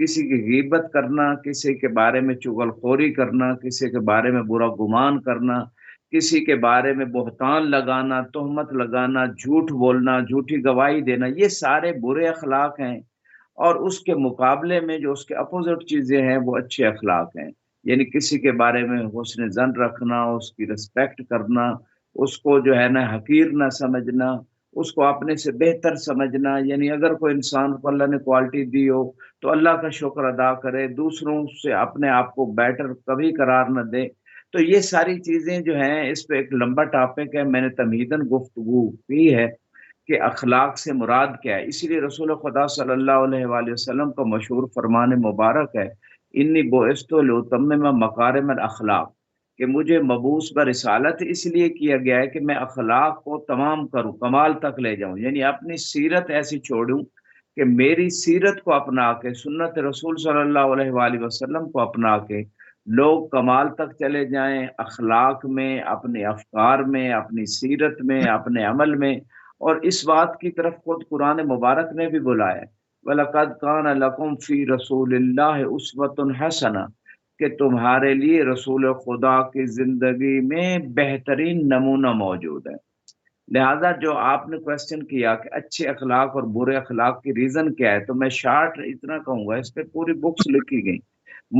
کسی کی غیبت کرنا، کسی کے بارے میں چغلخوری کرنا، کسی کے بارے میں برا گمان کرنا، کسی کے بارے میں بہتان لگانا، تہمت لگانا، جھوٹ بولنا، جھوٹی گواہی دینا، یہ سارے برے اخلاق ہیں۔ اور اس کے مقابلے میں جو اس کے اپوزٹ چیزیں ہیں وہ اچھے اخلاق ہیں، یعنی کسی کے بارے میں حسن ظن رکھنا، اس کی رسپیکٹ کرنا، اس کو جو ہے نا حقیر نہ سمجھنا، اس کو اپنے سے بہتر سمجھنا، یعنی اگر کوئی انسان کو اللہ نے کوالٹی دی ہو تو اللہ کا شکر ادا کرے، دوسروں سے اپنے آپ کو بیٹر کبھی قرار نہ دے۔ تو یہ ساری چیزیں جو ہیں، اس پہ ایک لمبا ٹاپک ہے، میں نے تمہیداً گفتگو کی ہے کہ اخلاق سے مراد کیا ہے۔ اسی لیے رسول خدا صلی اللہ علیہ وآلہ وسلم کا مشہور فرمان مبارک ہے، انی بعثت لاتمم مکارم الاخلاق، کہ مجھے مبعوث برسالت اس لیے کیا گیا ہے کہ میں اخلاق کو تمام کروں، کمال تک لے جاؤں، یعنی اپنی سیرت ایسی چھوڑوں کہ میری سیرت کو اپنا کے، سنت رسول صلی اللہ علیہ وآلہ وسلم کو اپنا کے لوگ کمال تک چلے جائیں، اخلاق میں، اپنے افکار میں، اپنی سیرت میں، اپنے عمل میں۔ اور اس بات کی طرف خود قرآن مبارک نے بھی بلایا، وَلَقَدْ كَانَ لَكُمْ فِي رَسُولِ اللَّهِ أُسْوَةٌ حَسَنَةٌ، کہ تمہارے لیے رسول خدا کی زندگی میں بہترین نمونہ موجود ہے۔ لہذا جو آپ نے کوشچن کیا کہ اچھے اخلاق اور برے اخلاق کی ریزن کیا ہے، تو میں شارٹ اتنا کہوں گا، اس پہ پوری بکس لکھی گئی،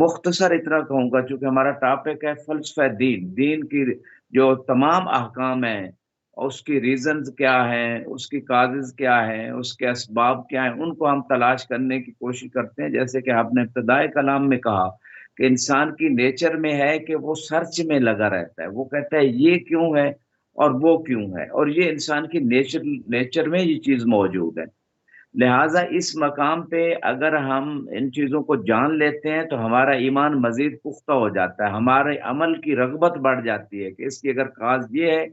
مختصر اتنا کہوں گا چونکہ ہمارا ٹاپک ہے فلسفہ دین، دین کی جو تمام احکام ہیں، اس کی ریزنز کیا ہیں، اس کی کازز کیا ہیں، اس کے اسباب کیا ہیں، ان کو ہم تلاش کرنے کی کوشش کرتے ہیں۔ جیسے کہ آپ نے ابتدائی کلام میں کہا کہ انسان کی نیچر میں ہے کہ وہ سرچ میں لگا رہتا ہے، وہ کہتا ہے یہ کیوں ہے اور وہ کیوں ہے، اور یہ انسان کی نیچر میں یہ چیز موجود ہے۔ لہٰذا اس مقام پہ اگر ہم ان چیزوں کو جان لیتے ہیں تو ہمارا ایمان مزید پختہ ہو جاتا ہے، ہمارے عمل کی رغبت بڑھ جاتی ہے کہ اس کی اگر کاز یہ ہے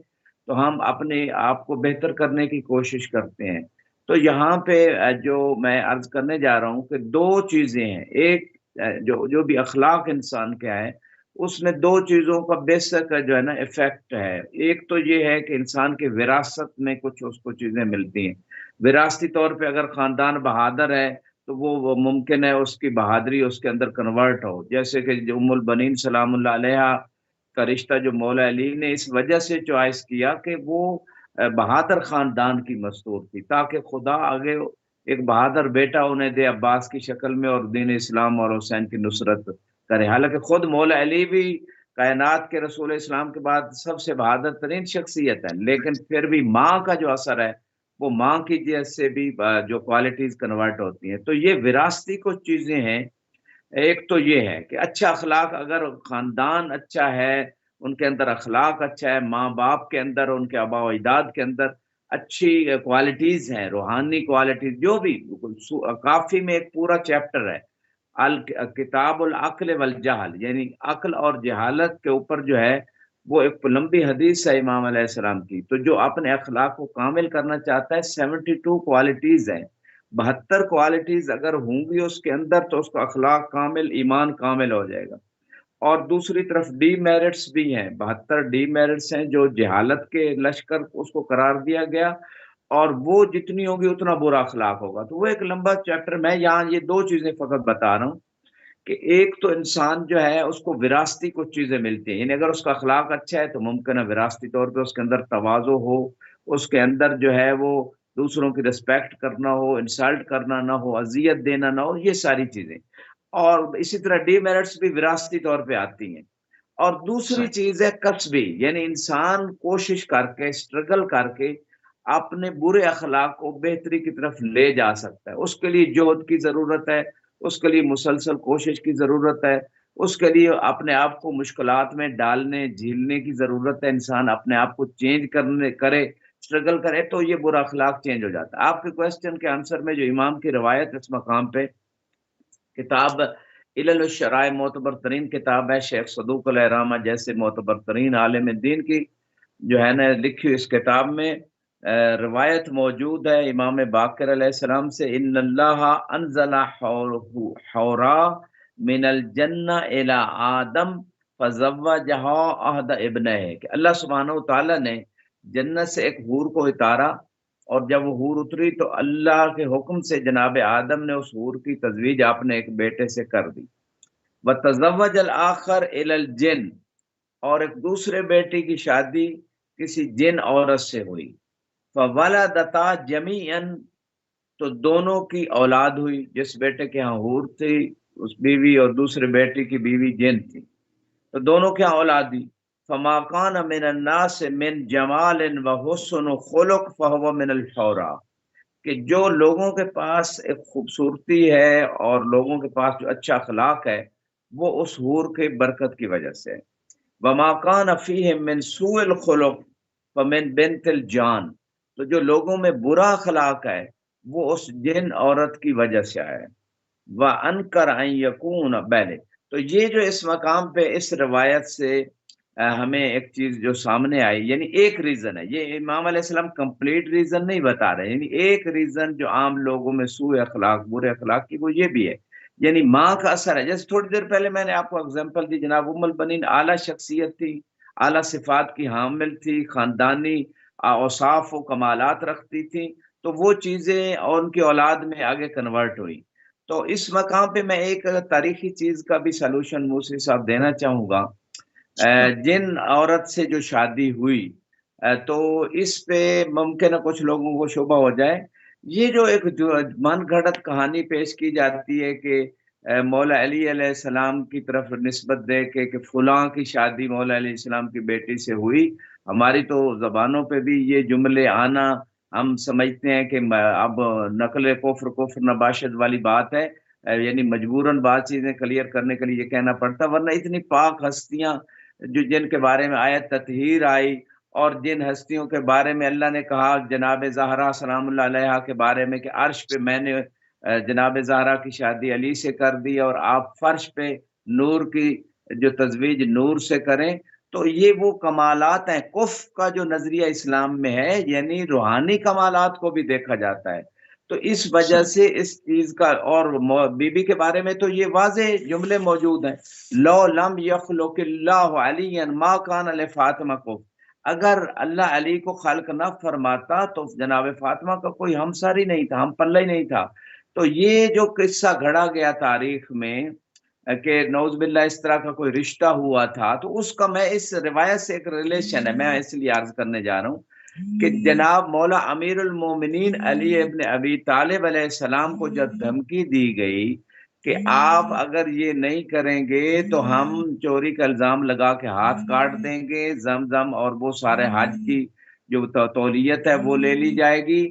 تو ہم اپنے آپ کو بہتر کرنے کی کوشش کرتے ہیں۔ تو یہاں پہ جو میں عرض کرنے جا رہا ہوں کہ دو چیزیں ہیں، ایک جو بھی اخلاق انسان کا ہے اس میں دو چیزوں کا بیسک جو ہے نا افیکٹ ہے۔ ایک تو یہ ہے کہ انسان کے وراثت میں کچھ اس کو چیزیں ملتی ہیں، وراثتی طور پہ اگر خاندان بہادر ہے تو وہ ممکن ہے اس کی بہادری اس کے اندر کنورٹ ہو، جیسے کہ ام البنین سلام اللہ علیہ کا رشتہ جو مولا علی نے اس وجہ سے چوائس کیا کہ وہ بہادر خاندان کی مستور تھی، تاکہ خدا آگے ایک بہادر بیٹا انہیں دے عباس کی شکل میں اور دین اسلام اور حسین کی نصرت کرے۔ حالانکہ خود مولا علی بھی کائنات کے رسول اسلام کے بعد سب سے بہادر ترین شخصیت ہے، لیکن پھر بھی ماں کا جو اثر ہے وہ ماں کی جیسے سے بھی جو کوالٹیز کنورٹ ہوتی ہیں۔ تو یہ وراثتی کچھ چیزیں ہیں۔ ایک تو یہ ہے کہ اچھا اخلاق، اگر خاندان اچھا ہے، ان کے اندر اخلاق اچھا ہے، ماں باپ کے اندر، ان کے آباء و اجداد کے اندر اچھی کوالٹیز ہیں، روحانی کوالٹیز، جو بھی کافی میں ایک پورا چیپٹر ہے کتاب العقل والجہل، یعنی عقل اور جہالت کے اوپر جو ہے وہ ایک لمبی حدیث ہے امام علیہ السلام کی۔ تو جو اپنے اخلاق کو کامل کرنا چاہتا ہے 72 کوالٹیز ہیں، 72 کوالٹیز اگر ہوں گی اس کے اندر تو اس کا اخلاق کامل، ایمان کامل ہو جائے گا۔ اور دوسری طرف ڈی میرٹس بھی ہیں، 72 ڈی میرٹس ہیں جو جہالت کے لشکر اس کو قرار دیا گیا، اور وہ جتنی ہوگی اتنا برا اخلاق ہوگا۔ تو وہ ایک لمبا چیپٹر، میں یہاں یہ دو چیزیں فقط بتا رہا ہوں کہ ایک تو انسان جو ہے اس کو وراثتی کچھ چیزیں ملتی ہیں، یعنی اگر اس کا اخلاق اچھا ہے تو ممکن ہے وراثتی طور پہ اس کے اندر تواضع ہو، اس کے اندر جو ہے وہ دوسروں کی رسپیکٹ کرنا ہو، انسلٹ کرنا نہ ہو، اذیت دینا نہ ہو، یہ ساری چیزیں۔ اور اسی طرح ڈی میرٹس بھی وراثتی طور پہ آتی ہیں۔ اور دوسری صحیح۔ چیز ہے کسبی، یعنی انسان کوشش کر کے، اسٹرگل کر کے اپنے برے اخلاق کو بہتری کی طرف لے جا سکتا ہے۔ اس کے لیے جہد کی ضرورت ہے، اس کے لیے مسلسل کوشش کی ضرورت ہے، اس کے لیے اپنے آپ کو مشکلات میں ڈالنے، جھیلنے کی ضرورت ہے۔ انسان اپنے آپ کو چینج کرے، اسٹرگل کرے تو یہ برا اخلاق چینج ہو جاتا ہے۔ آپ کے کوشچن کے آنسر میں جو امام کی روایت اس مقام پہ، کتاب علل الشرائع معتبر ترین کتاب ہے، شیخ صدوق الرحمہ جیسے معتبر ترین عالم دین کی جو ہے نا لکھی اس کتاب میں روایت موجود ہے امام باقر علیہ السلام سے، ان اللہ انزل حورا من الجنہ الی آدم فزوجہا احد ابنہ، کہ اللہ سبحانہ و تعالیٰ نے جنت سے ایک حور کو اتارا اور جب وہ حور اتری تو اللہ کے حکم سے جناب آدم نے اس حور کی تزویج اپنے ایک بیٹے سے کر دی. وتزوج الآخر الی الجن، اور ایک دوسرے بیٹے کی شادی کسی جن عورت سے ہوئی. فولدتا جمیعا، تو دونوں کی اولاد ہوئی. جس بیٹے کے ہاں حور تھی اس بیوی، اور دوسرے بیٹے کی بیوی جن تھی، تو دونوں کے ہاں اولاد دی. فما کان من الناس من جمال و حسن و خلق فهو من الحورا، کہ جو لوگوں کے پاس ایک خوبصورتی ہے اور لوگوں کے پاس جو اچھا اخلاق ہے وہ اس حور کے برکت کی وجہ سے. وما کان فیہم من سوء الخلق فمن بنت الجان، تو جو لوگوں میں برا اخلاق ہے وہ اس جن عورت کی وجہ سے ہے. وَأَنْكَرَ أَنْ يَكُونَ پہلے تو یہ جو اس مقام پہ اس روایت سے ہمیں ایک چیز جو سامنے آئی، یعنی ایک ریزن ہے، یہ امام علیہ السلام کمپلیٹ ریزن نہیں بتا رہے، یعنی ایک ریزن جو عام لوگوں میں سوء اخلاق برے اخلاق کی وہ یہ بھی ہے، یعنی ماں کا اثر ہے. جیسے تھوڑی دیر پہلے میں نے آپ کو اگزامپل دی، جناب ام البنین اعلیٰ شخصیت تھی، اعلیٰ صفات کی حامل تھی، خاندانی اوصاف و کمالات رکھتی تھی، تو وہ چیزیں اور ان کی اولاد میں آگے کنورٹ ہوئی. تو اس مقام پہ میں ایک تاریخی چیز کا بھی سلوشن موسیٰ صاحب دینا چاہوں گا. جن عورت سے جو شادی ہوئی تو اس پہ ممکن ہے کچھ لوگوں کو شبہ ہو جائے، یہ جو ایک جو من گھڑت کہانی پیش کی جاتی ہے کہ مولا علی علیہ السلام کی طرف نسبت دے کے کہ فلاں کی شادی مولا علیہ السلام کی بیٹی سے ہوئی. ہماری تو زبانوں پہ بھی یہ جملے آنا ہم سمجھتے ہیں کہ اب نقل کفر کفر نباشد والی بات ہے، یعنی مجبوراً بات چیزیں کلیئر کرنے کے لیے یہ کہنا پڑتا، ورنہ اتنی پاک ہستیاں جو جن کے بارے میں آیت تطہیر آئی، اور جن ہستیوں کے بارے میں اللہ نے کہا جناب زہرا سلام اللہ علیہا کے بارے میں کہ عرش پہ میں نے جناب زہرا کی شادی علی سے کر دی اور آپ فرش پہ نور کی جو تزویج نور سے کریں، تو یہ وہ کمالات ہیں. کف کا جو نظریہ اسلام میں ہے یعنی روحانی کمالات کو بھی دیکھا جاتا ہے. تو اس وجہ سے اس چیز کا، اور بی بی کے بارے میں تو یہ واضح جملے موجود ہیں، لو لم یخلق اللہ علی ما کان لفاطمہ کو، اگر اللہ علی کو خلق نہ فرماتا تو جناب فاطمہ کا کوئی ہمسر ہی نہیں تھا، ہم پلہ ہی نہیں تھا. تو یہ جو قصہ گھڑا گیا تاریخ میں کہ نعوذ باللہ اس طرح کا کوئی رشتہ ہوا تھا، تو اس کا میں اس روایت سے ایک ریلیشن ہے، میں اس لیے عرض کرنے جا رہا ہوں کہ جناب مولا امیر المومنین علی ابن ابی طالب علیہ السلام کو جب دھمکی دی گئی کہ آپ اگر یہ نہیں کریں گے تو ہم چوری کا الزام لگا کے ہاتھ کاٹ دیں گے، زمزم اور وہ سارے حج کی جو تولیت ہے وہ لے لی جائے گی.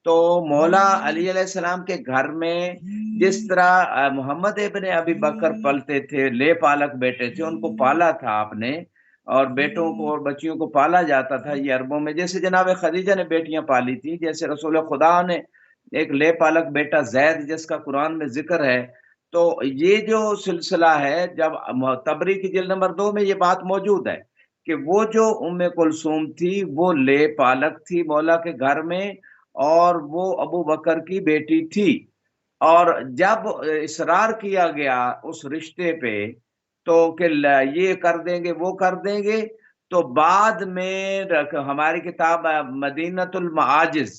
تو مولا علی علیہ السلام کے گھر میں جس طرح محمد ابن ابی بکر پلتے تھے، لے پالک بیٹے تھے، ان کو پالا تھا آپ نے، اور بیٹوں کو اور بچیوں کو پالا جاتا تھا. یہ عربوں میں جیسے جناب خدیجہ نے بیٹیاں پالی تھی، جیسے رسول خدا نے ایک لے پالک بیٹا زید جس کا قرآن میں ذکر ہے. تو یہ جو سلسلہ ہے، جب تبری کی جلد نمبر 2 میں یہ بات موجود ہے کہ وہ جو ام کلثوم تھی وہ لے پالک تھی مولا کے گھر میں، اور وہ ابو بکر کی بیٹی تھی. اور جب اصرار کیا گیا اس رشتے پہ تو کہ یہ کر دیں گے وہ کر دیں گے، تو بعد میں ہماری کتاب مدینۃ المعاجز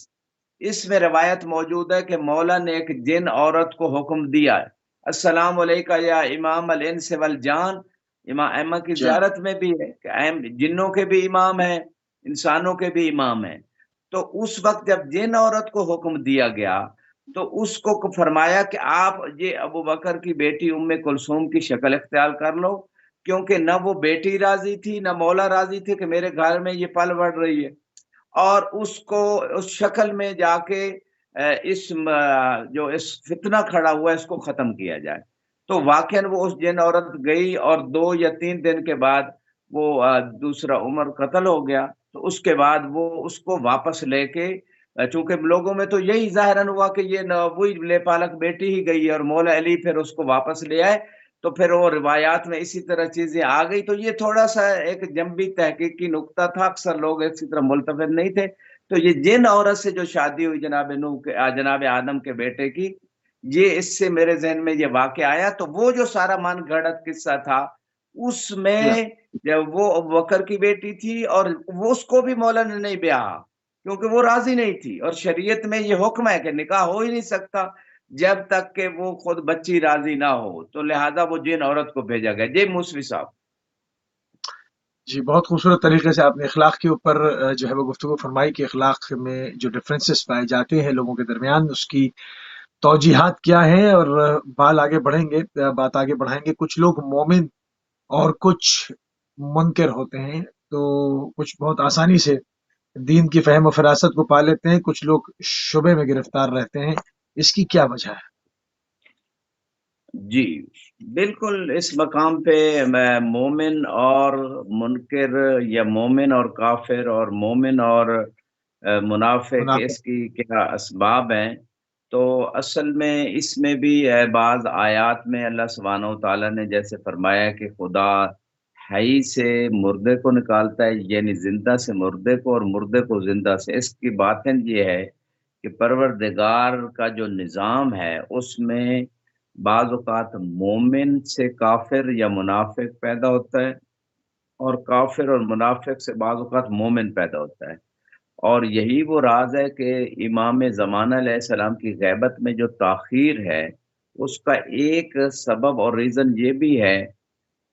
اس میں روایت موجود ہے کہ مولا نے ایک جن عورت کو حکم دیا، السلام علیکہ یا امام الانس والجان، امام ائمہ کی زیارت میں بھی ہے کہ جنوں کے بھی امام ہیں انسانوں کے بھی امام ہیں. تو اس وقت جب جن عورت کو حکم دیا گیا تو اس کو فرمایا کہ آپ یہ ابو بکر کی بیٹی ام کلثوم کی شکل اختیار کر لو، کیونکہ نہ وہ بیٹی راضی تھی نہ مولا راضی تھے کہ میرے گھر میں یہ پل بڑھ رہی ہے، اور اس کو اس شکل میں جا کے اس جو اس فتنہ کھڑا ہوا ہے اس کو ختم کیا جائے. تو واقعاً وہ اس جن عورت گئی اور 2 یا 3 دن کے بعد وہ دوسرا عمر قتل ہو گیا. تو اس کے بعد وہ اس کو واپس لے کے، چونکہ لوگوں میں تو یہی ظاہراً ہوا کہ یہ وہی لے پالک بیٹی ہی گئی اور مولا علی پھر اس کو واپس لے آئے، تو پھر وہ روایات میں اسی طرح چیزیں آ گئی. تو یہ تھوڑا سا ایک جنبی تحقیقی نقطہ تھا، اکثر لوگ اسی طرح ملتفت نہیں تھے. تو یہ جن عورت سے جو شادی ہوئی جناب نوح کے جناب آدم کے بیٹے کی، یہ اس سے میرے ذہن میں یہ واقعہ آیا. تو وہ جو سارا من گھڑت قصہ تھا اس میں جب وہ ابو بکر کی بیٹی تھی اور وہ اس کو بھی مولا نے نہیں بیاہا، کیونکہ وہ راضی نہیں تھی، اور شریعت میں یہ حکم ہے کہ نکاح ہو ہی نہیں سکتا جب تک کہ وہ خود بچی راضی نہ ہو، تو لہذا وہ جن عورت کو بھیجا گیا۔ جی موسوی صاحب۔ جی بہت خوبصورت طریقے سے آپ نے اخلاق کے اوپر جو ہے وہ گفتگو فرمائی کہ اخلاق میں جو ڈفرینسز پائے جاتے ہیں لوگوں کے درمیان، اس کی توجیحات کیا ہیں، اور بال آگے بڑھیں گے، بات آگے بڑھائیں گے۔ کچھ لوگ مومن اور کچھ منکر ہوتے ہیں، تو کچھ بہت آسانی سے دین کی فہم و فراست کو پا لیتے ہیں، کچھ لوگ شبے میں گرفتار رہتے ہیں۔ اس کی کیا وجہ ہے؟ جی بالکل، اس مقام پہ میں مومن اور منکر، یا مومن اور کافر، اور مومن اور منافق، منافق۔ اس کی کیا اسباب ہیں؟ تو اصل میں اس میں بھی بعض آیات میں اللہ سبحانہ و تعالیٰ نے جیسے فرمایا کہ خدا حی سے مردے کو نکالتا ہے، یعنی زندہ سے مردے کو اور مردے کو زندہ سے۔ اس کی باطن یہ ہے کہ پروردگار کا جو نظام ہے اس میں بعض اوقات مومن سے کافر یا منافق پیدا ہوتا ہے، اور کافر اور منافق سے بعض اوقات مومن پیدا ہوتا ہے۔ اور یہی وہ راز ہے کہ امام زمانہ علیہ السلام کی غیبت میں جو تاخیر ہے، اس کا ایک سبب اور ریزن یہ بھی ہے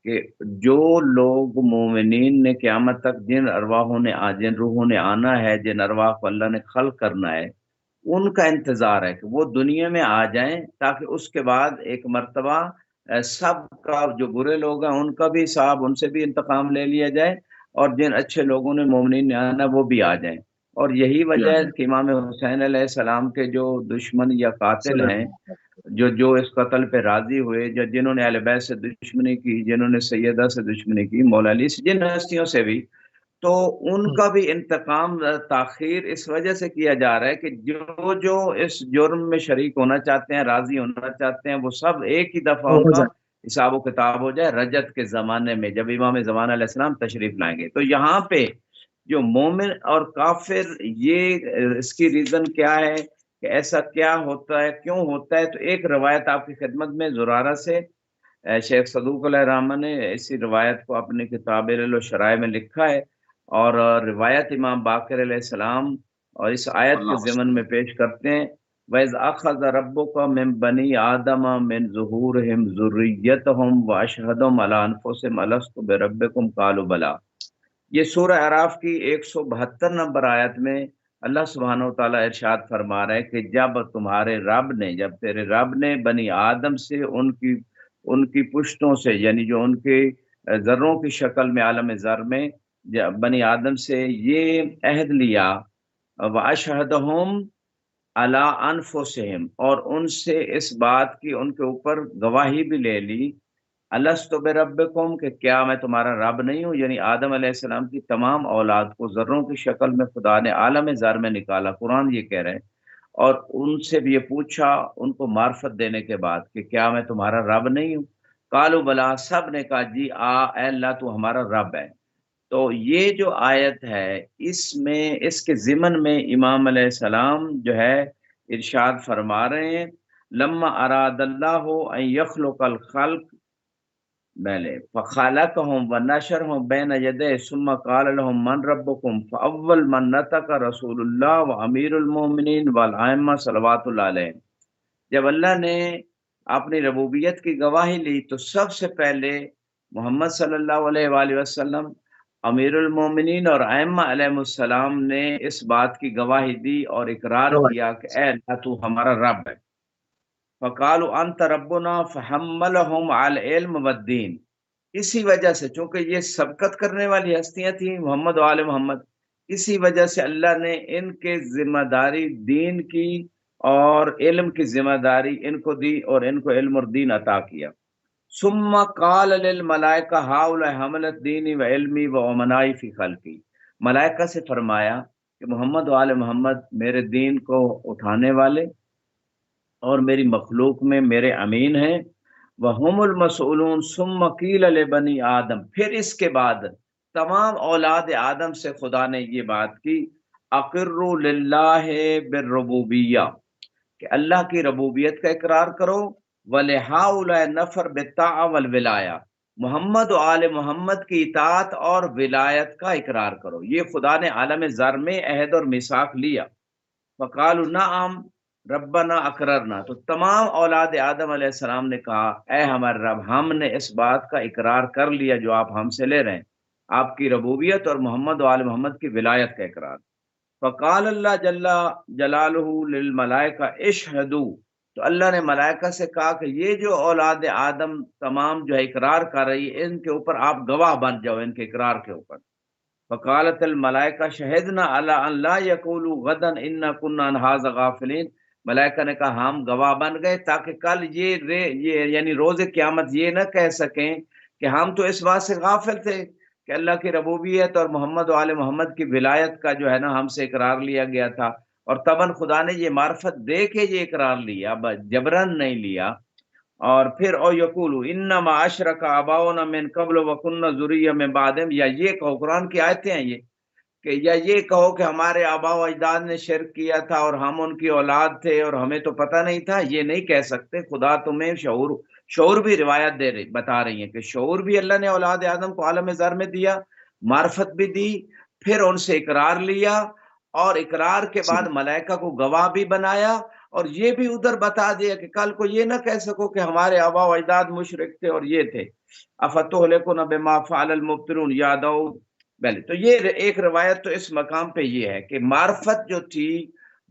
کہ جو لوگ مومنین نے قیامت تک جن روحوں نے آنا ہے، جن ارواح کو اللہ نے خلق کرنا ہے، ان کا انتظار ہے کہ وہ دنیا میں آ جائیں، تاکہ اس کے بعد ایک مرتبہ سب کا، جو برے لوگ ہیں ان کا بھی حساب، ان سے بھی انتقام لے لیا جائے، اور جن اچھے لوگوں نے مومنین نے آنا وہ بھی آ جائیں۔ اور یہی وجہ ہے کہ امام حسین علیہ السلام کے جو دشمن یا قاتل ہیں، جو اس قتل پہ راضی ہوئے، جو جنہوں نے اہل بیت سے دشمنی کی، جنہوں نے سیدہ سے دشمنی کی، مولا علی سے، جن ہستیوں سے بھی، تو ان کا بھی انتقام تاخیر اس وجہ سے کیا جا رہا ہے کہ جو جو اس جرم میں شریک ہونا چاہتے ہیں، راضی ہونا چاہتے ہیں، وہ سب ایک ہی دفعہ وہ ان ہو کا جائے۔ حساب و کتاب ہو جائے رجت کے زمانے میں، جب امام زمانہ علیہ السلام تشریف لائیں گے۔ تو یہاں پہ جو مومن اور کافر، یہ اس کی ریزن کیا ہے کہ ایسا کیا ہوتا ہے، کیوں ہوتا ہے؟ تو ایک روایت آپ کی خدمت میں زرارہ سے شیخ صدوق علیہ الرحمہ نے اسی روایت کو اپنی کتاب علل و شرائع میں لکھا ہے، اور روایت امام باقر علیہ السلام اور اس آیت کے اللہ ضمن میں پیش کرتے ہیں، وَإِذْ أَخَذَ رَبُّكَ مِن بَنِي آدَمَ مِن ظُهُورِهِمْ ذُرِّيَّتَهُمْ وَأَشْهَدَهُمْ عَلَىٰ أَنفُسِهِمْ أَلَسْتُ بِرَبِّكُمْ قَالُوا بَلَىٰ۔ یہ سورہ اعراف کی 172 نمبر آیت میں اللہ سبحانہ و تعالیٰ ارشاد فرما رہا ہے کہ جب تمہارے رب نے، جب تیرے رب نے بنی آدم سے، ان کی پشتوں سے، یعنی جو ان کے ذروں کی شکل میں عالم ذر میں بنی آدم سے یہ عہد لیا، وَأَشْهَدَهُمْ عَلَىٰ أَنفُسِهِمْ، اور ان سے اس بات کی ان کے اوپر گواہی بھی لے لی، الستُ بربکم، کہ کیا میں تمہارا رب نہیں ہوں؟ یعنی آدم علیہ السلام کی تمام اولاد کو ذروں کی شکل میں خدا نے عالم ذر میں نکالا، قرآن یہ کہہ رہے ہیں، اور ان سے بھی یہ پوچھا ان کو معرفت دینے کے بعد کہ کیا میں تمہارا رب نہیں ہوں؟ قالوا بلا، سب نے کہا جی اے اللہ تو ہمارا رب ہے۔ تو یہ جو آیت ہے، اس میں، اس کے ضمن میں امام علیہ السلام جو ہے ارشاد فرما رہے ہیں، لما اراد اللہ ان یخلق الخلق، پہلے فخلقهم ونشرهم بین یدیہ ثم قال لهم من ربکم، فاول من نطق رسول اللہ وامیر المومنین والائمہ صلوات اللہ علیہ۔ جب اللہ نے اپنی ربوبیت کی گواہی لی تو سب سے پہلے محمد صلی اللہ علیہ وآلہ وسلم، امیر المومنین اور ائمہ علیہ السلام نے اس بات کی گواہی دی اور اقرار کیا کہ اے اللہ تو ہمارا رب ہے۔ فقالوا انت ربنا فحملهم على العلم والدین، اسی وجہ سے، چونکہ یہ سبقت کرنے والی ہستیاں تھیں محمد و آل محمد، اسی وجہ سے اللہ نے ان کے ذمہ داری دین کی اور علم کی ذمہ داری ان کو دی، اور ان کو علم اور دین عطا کیا۔ ثم قال للملائکہ ہؤلاء حملت دینی و علمی و امنائی فی خلقی، ملائکہ سے فرمایا کہ محمد و آل محمد میرے دین کو اٹھانے والے اور میری مخلوق میں میرے امین ہیں، وَهُمُ الْمَسْئُولُونَ ثُمَّ قِيلَ لِبَنِي آدم، پھر اس کے بعد تمام اولاد آدم سے خدا نے یہ بات کی، اقروا للہ بالربوبیہ، کہ اللہ کی ربوبیت کا اقرار کرو، وَلِهَؤُلَاءِ نَفَرْ بِالطَّاعَةِ وَالْوِلَایَةِ، محمد و آل محمد کی اطاعت اور ولایت کا اقرار کرو۔ یہ خدا نے عالم ذر میں عہد اور میثاق لیا۔ فقالوا نعم ربنا اقررنا، تو تمام اولاد آدم علیہ السلام نے کہا اے ہمارے رب، ہم نے اس بات کا اقرار کر لیا جو آپ ہم سے لے رہے ہیں، آپ کی ربوبیت اور محمد و آل محمد کی ولایت کا اقرار۔ فقال اللہ جل جلالہ للملائکہ اشہدوا، تو اللہ نے ملائکہ سے کہا کہ یہ جو اولاد آدم تمام جو ہے اقرار کر رہی ہے، ان کے اوپر آپ گواہ بن جاؤ، ان کے اقرار کے اوپر۔ فقالت الملائکہ شہدنا علی ان لا یقولوا غدا انا کنا عن ھذا غافلین، ملائکہ نے کہا ہم گواہ بن گئے تاکہ کل یہ یعنی روز قیامت یہ نہ کہہ سکیں کہ ہم تو اس بات سے غافل تھے کہ اللہ کی ربوبیت اور محمد و آل محمد کی ولایت کا جو ہے نا ہم سے اقرار لیا گیا تھا، اور تباً خدا نے یہ معرفت دے کے یہ اقرار لیا، جبرن نہیں لیا۔ اور پھر او یقولو انما اشرک آباؤنا من قبل وکنا ذریہ من بعدہم، یا یہ کہو، قرآن کی آیتیں ہیں یہ، کہ یا یہ کہو کہ ہمارے آبا و اجداد نے شرک کیا تھا اور ہم ان کی اولاد تھے اور ہمیں تو پتہ نہیں تھا، یہ نہیں کہہ سکتے۔ خدا تمہیں شعور بھی روایت بتا رہی ہیں کہ شعور بھی اللہ نے اولاد آدم کو عالم ذر میں دیا، معرفت بھی دی، پھر ان سے اقرار لیا، اور اقرار کے بعد ملائکہ کو گواہ بھی بنایا، اور یہ بھی ادھر بتا دیا کہ کل کو یہ نہ کہہ سکو کہ ہمارے آبا و اجداد مشرک تھے اور یہ تھے۔ افتہلکنا بما فعل المبطلون یا داؤد، پہلے تو یہ ایک روایت تو اس مقام پہ یہ ہے کہ معرفت جو تھی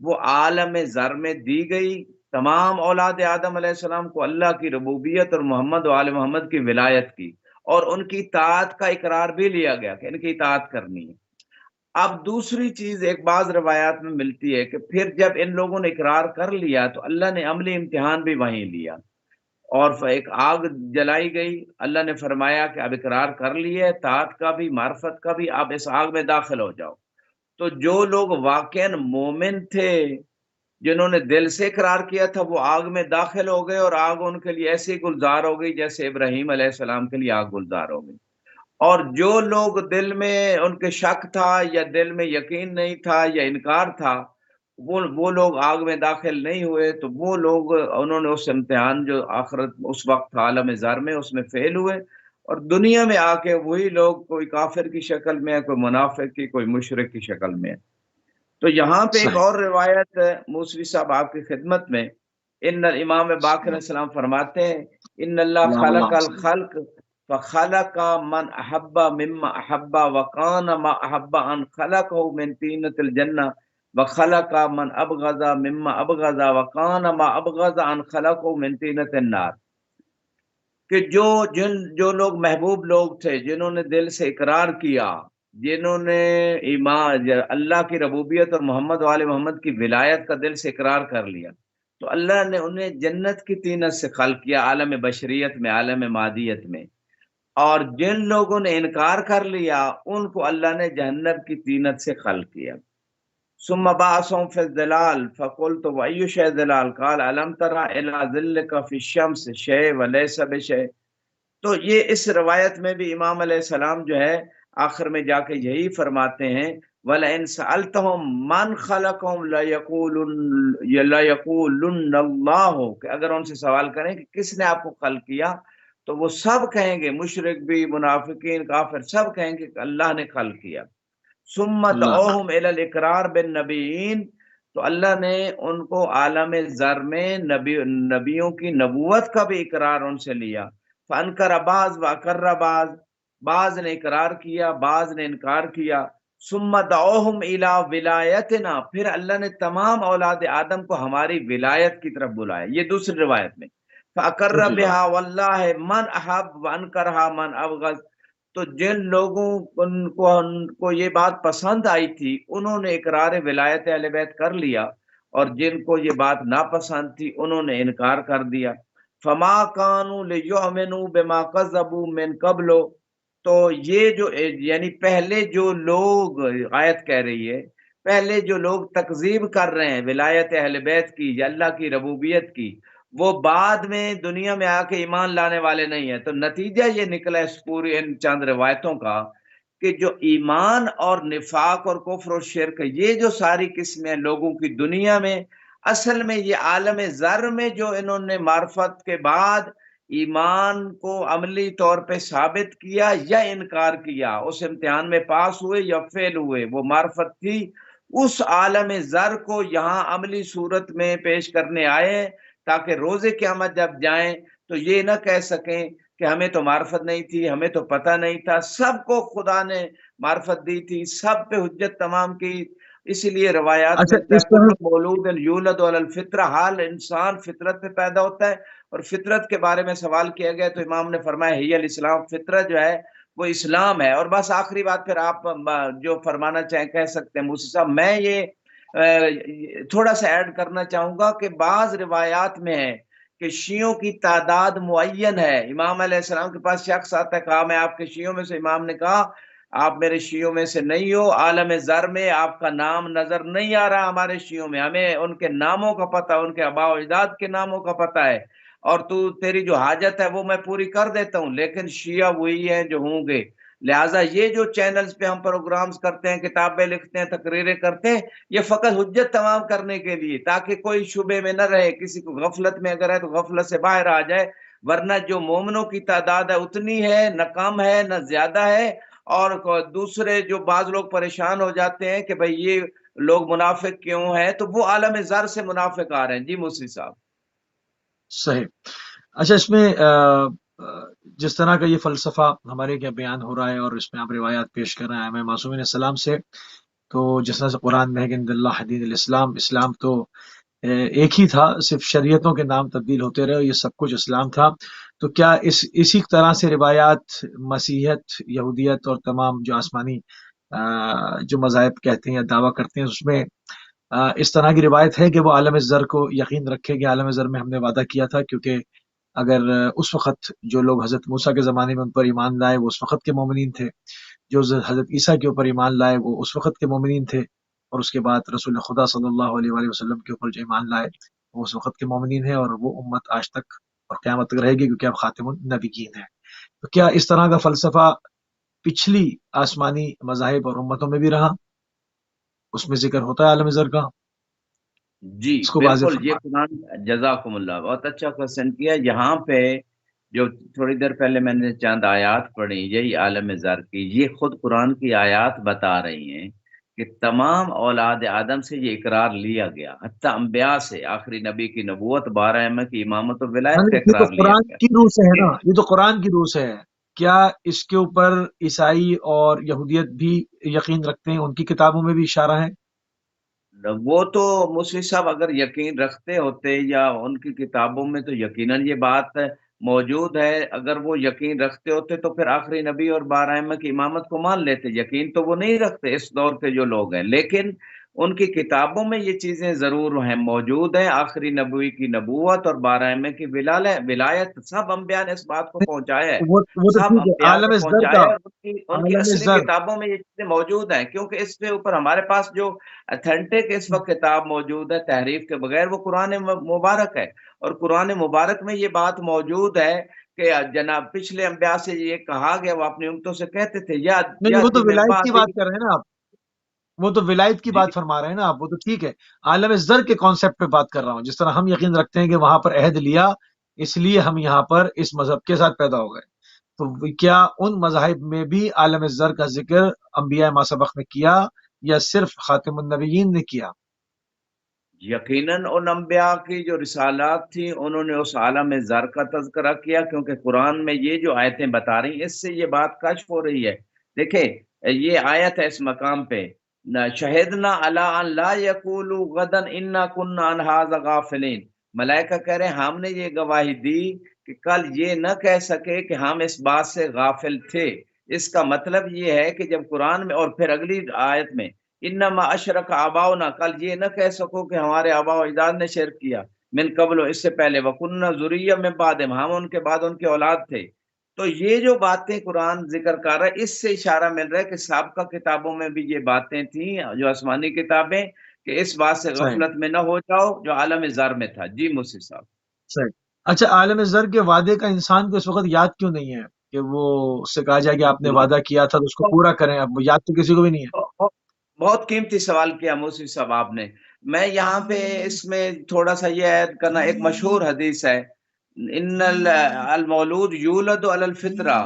وہ عالم ذر میں دی گئی، تمام اولاد آدم علیہ السلام کو اللہ کی ربوبیت اور محمد و آل محمد کی ولایت کی، اور ان کی اطاعت کا اقرار بھی لیا گیا کہ ان کی اطاعت کرنی ہے۔ اب دوسری چیز ایک بعض روایات میں ملتی ہے کہ پھر جب ان لوگوں نے اقرار کر لیا تو اللہ نے عملی امتحان بھی وہیں لیا، اور ایک آگ جلائی گئی، اللہ نے فرمایا کہ اب اقرار کر لیے اطاعت کا بھی معرفت کا بھی، اب اس آگ میں داخل ہو جاؤ۔ تو جو لوگ واقعاً مومن تھے، جنہوں نے دل سے اقرار کیا تھا، وہ آگ میں داخل ہو گئے، اور آگ ان کے لیے ایسی گلزار ہو گئی جیسے ابراہیم علیہ السلام کے لیے آگ گلزار ہو گئی۔ اور جو لوگ دل میں ان کے شک تھا یا دل میں یقین نہیں تھا یا انکار تھا، وہ لوگ آگ میں داخل نہیں ہوئے، تو وہ لوگ انہوں نے اس امتحان جو آخرت اس وقت عالم ذر میں اس میں فیل ہوئے، اور دنیا میں آ کے وہی لوگ کوئی کافر کی شکل میں ہے، کوئی منافق کی، کوئی مشرک کی شکل میں ہے۔ تو یہاں پہ ایک اور روایت موسوی صاحب آپ کی خدمت میں، ان امام باقر علیہ السلام فرماتے ہیں ان اللہ خلق الخلق فخلق من احب مما احب وکان ما احب ان خلقه من طینۃ الجنہ وخلق من ابغض مما ابغض وکان ما ابغض ان خلقه من طینۃ النار، کہ جو لوگ محبوب لوگ تھے، جنہوں نے دل سے اقرار کیا، جنہوں نے ایمان اللہ کی ربوبیت اور محمد و آل محمد کی ولایت کا دل سے اقرار کر لیا، تو اللہ نے انہیں جنت کی طینت سے خلق کیا، عالم بشریت میں، عالم مادیت میں، اور جن لوگوں نے انکار کر لیا ان کو اللہ نے جہنم کی طینت سے خلق کیا۔ ثم بعثهم في الظلال فقلت واي شيء ظلال قال الم ترى الى ظلك في الشمس شيء وليس بشيء۔ تو یہ اس روایت میں بھی امام علیہ السلام جو ہے آخر میں جا کے یہی فرماتے ہیں وَلَئِن سَأَلْتَهُمْ مَنْ خَلَقَهُمْ لَيَقُولُنَّ اللَّهُ، کہ اگر ان سے سوال کریں کہ کس نے آپ کو خلق کیا، تو وہ سب کہیں گے، مشرک بھی، منافقین، کافر، سب کہیں گے کہ اللہ نے خلق کیا۔ ثم دعوهم الى الاقرار بالنبیین، تو اللہ نے ان کو عالم ذر میں نبیوں کی نبوت کا بھی اقرار ان سے لیا۔ فانکر بعض واقر بعض نے اقرار کیا، بعض نے انکار کیا۔ ثم دعوهم الى ولایتنا، پھر اللہ نے تمام اولاد آدم کو ہماری ولایت کی طرف بلایا، یہ دوسری روایت میں۔ فاقر بها واللہ من احب وانکرها من ابغض، تو جن لوگوں کو یہ بات پسند آئی تھی انہوں نے اقرار ولایت اہل بیت کر لیا، اور جن کو یہ بات ناپسند تھی انہوں نے انکار کر دیا۔ فما کانوا لیؤمنوا بما کذبوا من قبل، تو یہ جو یعنی پہلے جو لوگ، آیت کہہ رہی ہے پہلے جو لوگ تکذیب کر رہے ہیں ولایت اہل بیت کی یا اللہ کی ربوبیت کی، وہ بعد میں دنیا میں آ کے ایمان لانے والے نہیں ہیں۔ تو نتیجہ یہ نکلا اس پوری ان چند روایتوں کا کہ جو ایمان اور نفاق اور کفر و شرک، یہ جو ساری قسمیں لوگوں کی دنیا میں، اصل میں یہ عالم ذر میں جو انہوں نے معرفت کے بعد ایمان کو عملی طور پہ ثابت کیا یا انکار کیا، اس امتحان میں پاس ہوئے یا فیل ہوئے، وہ معرفت تھی، اس عالم زر کو یہاں عملی صورت میں پیش کرنے آئے، تاکہ روز قیامت جب جائیں تو یہ نہ کہہ سکیں کہ ہمیں تو معرفت نہیں تھی، ہمیں تو پتہ نہیں تھا، سب کو خدا نے معرفت دی تھی، سب پہ حجت تمام کی۔ اسی لیے روایات اچھا ملتا ہے اس کل طرح مولود یولد علی الفطرہ، حال انسان فطرت پہ پیدا ہوتا ہے۔ اور فطرت کے بارے میں سوال کیا گیا تو امام نے فرمایا ہی الاسلام، فطرت جو ہے وہ اسلام ہے۔ اور بس آخری بات پھر آپ جو فرمانا چاہیں کہہ سکتے ہیں موسی صاحب۔ میں یہ تھوڑا سا ایڈ کرنا چاہوں گا کہ بعض روایات میں ہے کہ شیعوں کی تعداد معین ہے۔ امام علیہ السلام کے پاس شخص آتا ہے، کہا میں آپ کے شیعوں میں سے، امام نے کہا آپ میرے شیعوں میں سے نہیں ہو، عالم زر میں آپ کا نام نظر نہیں آ رہا ہمارے شیعوں میں، ہمیں ان کے ناموں کا پتہ، ان کے آباء و اجداد کے ناموں کا پتہ ہے، اور تیری جو حاجت ہے وہ میں پوری کر دیتا ہوں، لیکن شیعہ وہی ہیں جو ہوں گے۔ لہٰذا یہ جو چینلز پہ ہم پروگرامز کرتے ہیں، کتابیں لکھتے ہیں، تقریریں کرتے ہیں، یہ فقط حجت تمام کرنے کے لیے، تاکہ کوئی شبے میں نہ رہے، کسی کو غفلت میں اگر ہے تو غفلت سے باہر آ جائے، ورنہ جو مومنوں کی تعداد ہے اتنی ہے، نہ کم ہے نہ زیادہ ہے۔ اور دوسرے جو بعض لوگ پریشان ہو جاتے ہیں کہ بھئی یہ لوگ منافق کیوں ہیں، تو وہ عالم زر سے منافق آ رہے ہیں۔ جی مصری صاحب۔ صحیح۔ اچھا اس میں جس طرح کا یہ فلسفہ ہمارے کیا بیان ہو رہا ہے اور اس میں آپ روایات پیش کر رہے ہیں ہمیں معصومین السلام سے، تو جس طرح سے قرآن میں ہے کہ ان اللہ حدید الاسلام، اسلام تو ایک ہی تھا، صرف شریعتوں کے نام تبدیل ہوتے رہے، یہ سب کچھ اسلام تھا۔ تو کیا اسی طرح سے روایات مسیحیت، یہودیت اور تمام جو آسمانی جو مذاہب کہتے ہیں یا دعویٰ کرتے ہیں، اس میں اس طرح کی روایت ہے کہ وہ عالم زر کو یقین رکھے کہ عالم زر میں ہم نے وعدہ کیا تھا، کیونکہ اگر اس وقت جو لوگ حضرت موسیٰ کے زمانے میں ان پر ایمان لائے وہ اس وقت کے مومنین تھے، جو حضرت عیسیٰ کے اوپر ایمان لائے وہ اس وقت کے مومنین تھے، اور اس کے بعد رسول خدا صلی اللہ علیہ وآلہ وسلم کے اوپر جو ایمان لائے وہ اس وقت کے مومنین ہیں، اور وہ امت آج تک اور قیامت تک رہے گی کیونکہ اب خاتم النبیین ہے۔ تو کیا اس طرح کا فلسفہ پچھلی آسمانی مذاہب اور امتوں میں بھی رہا؟ اس میں ذکر ہوتا ہے عالم زر کا؟ جی اس کو واضح بالکل، یہ فرما۔ قرآن، جزاکم اللہ، بہت اچھا کوشچن کیا۔ یہاں پہ جو تھوڑی دیر پہلے میں نے چند آیات پڑھی یہی عالم زر کی، یہ خود قرآن کی آیات بتا رہی ہیں کہ تمام اولاد آدم سے یہ اقرار لیا گیا، حتیٰ انبیاء سے، آخری نبی کی نبوت، 12 ائمہ کی امامت و ولایت کا یہ تو اقرار لیا قرآن گیا کی روح سے ہے نا، کہ یہ تو قرآن کی روح سے ہے۔ کیا اس کے اوپر عیسائی اور یہودیت بھی یقین رکھتے ہیں؟ ان کی کتابوں میں بھی اشارہ ہے؟ وہ تو مصری صاحب اگر یقین رکھتے ہوتے یا ان کی کتابوں میں تو یقیناً یہ بات موجود ہے، اگر وہ یقین رکھتے ہوتے تو پھر آخری نبی اور 12 ائمہ کی امامت کو مان لیتے۔ یقین تو وہ نہیں رکھتے اس دور کے جو لوگ ہیں، لیکن ان کی کتابوں میں یہ چیزیں ضرور ہیں، موجود ہیں، آخری نبی کی نبوت اور 12 ائمہ کی ولایت، سب انبیاء نے اس بات کو پہنچایا ہے، وہ تو سب ٹھیک ہے، انبیاء کو عالم زر کا، پہنچایا ہے، اور ان کی عالم اصلی زر۔ کتابوں میں یہ چیزیں موجود ہیں، کیونکہ اس کے اوپر ہمارے پاس جو اتھینٹک اس وقت کتاب موجود ہے تحریف کے بغیر وہ قرآن مبارک ہے، اور قرآن مبارک میں یہ بات موجود ہے کہ جناب پچھلے انبیاء سے یہ کہا گیا، وہ اپنی امتوں سے کہتے تھے یا نہیں، وہ تو من ولایت کی بعد۔ بات کر رہے ہیں نا آپ، وہ تو ولایت کی جی بات فرما رہے ہیں نا آپ، وہ تو ٹھیک ہے۔ عالم زر کے کانسیپٹ پہ بات کر رہا ہوں، جس طرح ہم یقین رکھتے ہیں کہ وہاں پر عہد لیا اس لیے ہم یہاں پر اس مذہب کے ساتھ پیدا ہو گئے، تو کیا ان مذاہب میں بھی عالم زر کا ذکر انبیاء ما سبق نے کیا یا صرف خاتم النبیین نے کیا؟ یقیناً ان انبیاء کی جو رسالات تھیں انہوں نے اس عالم زر کا تذکرہ کیا، کیونکہ قرآن میں یہ جو آیتیں بتا رہی ہیں اس سے یہ بات کشف ہو رہی ہے۔ دیکھیں یہ آیت ہے اس مقام پہ، شہدنا علی ان لا یقولوا غدا انا کنا عن ھذا غافلین، ملائکہ کہہ رہے ہیں ہم نے یہ گواہی دی کہ کل یہ نہ کہہ سکے کہ ہم اس بات سے غافل تھے۔ اس کا مطلب یہ ہے کہ جب قرآن میں، اور پھر اگلی آیت میں انما اشرک آباؤنا، کل یہ نہ کہہ سکو کہ ہمارے آباء و اجداد نے شرک کیا، من قبل، اس سے پہلے، وکننا ذریہ من بعدہم، ہم ان کے بعد ان کے اولاد تھے۔ تو یہ جو باتیں قرآن ذکر کر رہا ہے اس سے اشارہ مل رہا ہے کہ سابقہ کتابوں میں بھی یہ باتیں تھیں، جو آسمانی کتابیں، کہ اس بات سے صحیح، غفلت میں نہ ہو جاؤ جو عالم زر میں تھا۔ جی مصر صاحب۔ صحیح۔ اچھا عالم زر کے وعدے کا انسان کو اس وقت یاد کیوں نہیں ہے کہ وہ اس سے کہا جائے کہ آپ نے وعدہ کیا تھا تو اس کو پورا کریں؟ اب یاد تو کسی کو بھی نہیں ہے۔ بہت قیمتی سوال کیا موسی صاحب آپ نے۔ میں یہاں پہ اس میں تھوڑا سا یہ ایڈ کرنا، ایک مشہور حدیث ہے، ان المولود یولد علی الفطرہ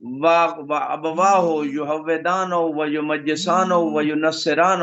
وابواہ یہودان و یمجسان و ینصران،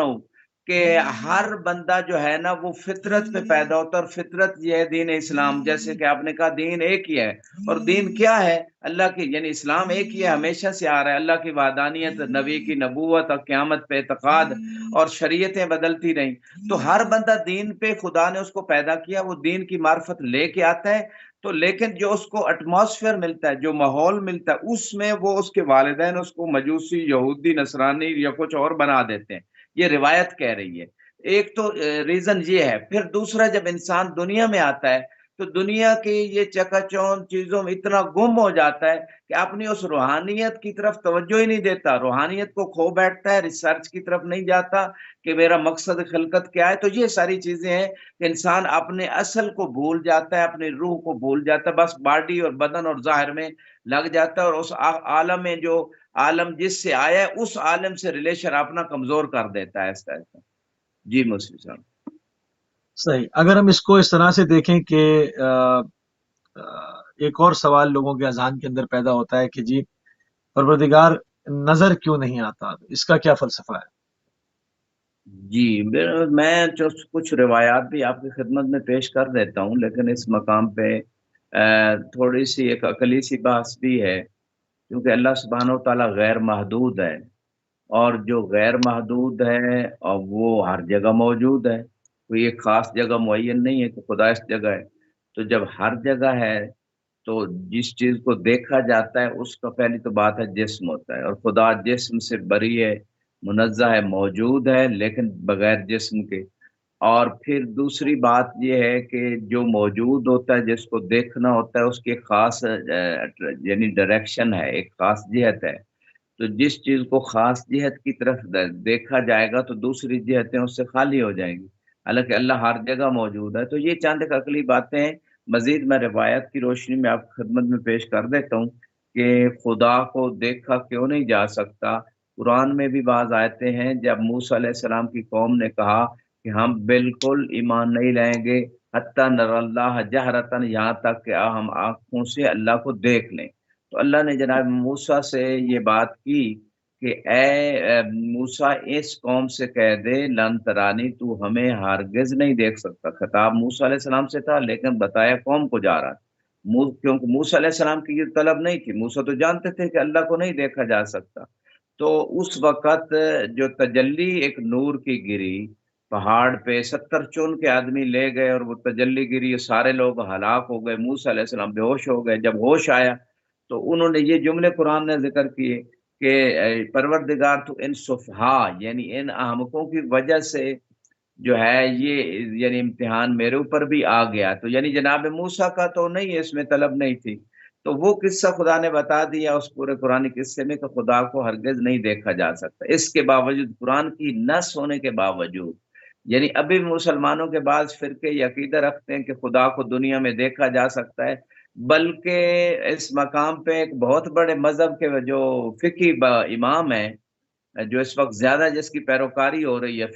کہ ہر بندہ جو ہے نا وہ فطرت پہ پیدا ہوتا ہے، اور فطرت یہ ہے دین اسلام. جیسے کہ آپ نے کہا دین ایک ہی ہے، اور دین کیا ہے؟ اللہ کی، یعنی اسلام ایک ہی ہے، ہمیشہ سے آ رہا ہے. اللہ کی وحدانیت، نبی کی نبوت اور قیامت پہ اعتقاد، اور شریعتیں بدلتی رہیں. تو ہر بندہ دین پہ خدا نے اس کو پیدا کیا، وہ دین کی معرفت لے کے آتا ہے. تو لیکن جو اس کو ایٹماسفیئر ملتا ہے، جو ماحول ملتا ہے، اس میں وہ اس کے والدین اس کو مجوسی، یہودی، نصرانی یا کچھ اور بنا دیتے ہیں. یہ روایت کہہ رہی ہے. ایک تو ریزن یہ ہے. پھر دوسرا، جب انسان دنیا میں آتا ہے تو دنیا کی یہ چکا چون چیزوں میں اتنا گم ہو جاتا ہے کہ اپنی اس روحانیت کی طرف توجہ ہی نہیں دیتا، روحانیت کو کھو بیٹھتا ہے، ریسرچ کی طرف نہیں جاتا کہ میرا مقصد خلقت کیا ہے. تو یہ ساری چیزیں ہیں کہ انسان اپنے اصل کو بھول جاتا ہے، اپنے روح کو بھول جاتا ہے، بس باڈی اور بدن اور ظاہر میں لگ جاتا ہے، اور اس عالم میں جو عالم جس سے آیا ہے اس عالم سے ریلیشن اپنا کمزور کر دیتا ہے ایسا ایسا. جی مصری صاحب. صحیح. اگر ہم اس کو اس طرح سے دیکھیں کہ ایک اور سوال لوگوں کے اذہان کے اندر پیدا ہوتا ہے کہ جی پروردگار نظر کیوں نہیں آتا، اس کا کیا فلسفہ ہے؟ جی میں جو کچھ روایات بھی آپ کی خدمت میں پیش کر دیتا ہوں، لیکن اس مقام پہ تھوڑی سی ایک عقلی سی بحث بھی ہے، کیونکہ اللہ سبحانہ و تعالیٰ غیر محدود ہے، اور جو غیر محدود ہے اور وہ ہر جگہ موجود ہے. کوئی ایک خاص جگہ معین نہیں ہے کہ خدا اس جگہ ہے. تو جب ہر جگہ ہے تو جس چیز کو دیکھا جاتا ہے اس کا پہلی تو بات ہے جسم ہوتا ہے، اور خدا جسم سے بری ہے، منزہ ہے، موجود ہے لیکن بغیر جسم کے. اور پھر دوسری بات یہ ہے کہ جو موجود ہوتا ہے، جس کو دیکھنا ہوتا ہے، اس کی ایک خاص یعنی ڈائریکشن ہے، ایک خاص جہت ہے. تو جس چیز کو خاص جہت کی طرف دیکھا جائے گا تو دوسری جہتیں اس سے خالی ہو جائیں گی، حالانکہ اللہ ہر جگہ موجود ہے. تو یہ چند ایک عقلی باتیں ہیں. مزید میں روایت کی روشنی میں آپ کی خدمت میں پیش کر دیتا ہوں کہ خدا کو دیکھا کیوں نہیں جا سکتا. قرآن میں بھی بعض آیتیں ہیں جب موسیٰ علیہ السلام کی قوم نے کہا کہ ہم بالکل ایمان نہیں لائیں گے حتی نر اللہ جہرتن، یہاں تک کہ ہم آنکھوں سے اللہ کو دیکھ لیں. تو اللہ نے جناب موسیٰ سے یہ بات کی کہ اے موسیٰ، اس قوم سے کہہ دے لن ترانی، تو ہمیں ہرگز نہیں دیکھ سکتا. خطاب موسیٰ علیہ السلام سے تھا لیکن بتایا قوم کو جا رہا تھا، کیونکہ موسیٰ علیہ السلام کی یہ طلب نہیں تھی. موسیٰ تو جانتے تھے کہ اللہ کو نہیں دیکھا جا سکتا. تو اس وقت جو تجلی ایک نور کی گری پہاڑ پہ، 70 چون کے آدمی لے گئے اور وہ تجلی گری، سارے لوگ ہلاک ہو گئے، موسیٰ علیہ السلام بے ہوش ہو گئے. جب ہوش آیا تو انہوں نے یہ جملے قرآن نے ذکر کیے کہ پروردگار تو ان صفحا، یعنی ان احمقوں کی وجہ سے جو ہے یہ یعنی امتحان میرے اوپر بھی آ گیا. تو یعنی جناب موسیٰ کا تو نہیں، اس میں طلب نہیں تھی. تو وہ قصہ خدا نے بتا دیا اس پورے قرآن قصے میں کہ خدا کو ہرگز نہیں دیکھا جا سکتا. اس کے باوجود، قرآن کی نص ہونے کے باوجود، یعنی ابھی مسلمانوں کے بعض فرقے یہ عقیدہ رکھتے ہیں کہ خدا کو دنیا میں دیکھا جا سکتا ہے. بلکہ اس مقام پہ ایک بہت بڑے مذہب کے جو فقی امام ہیں، جو اس وقت زیادہ جس کی پیروکاری ہو رہی ہے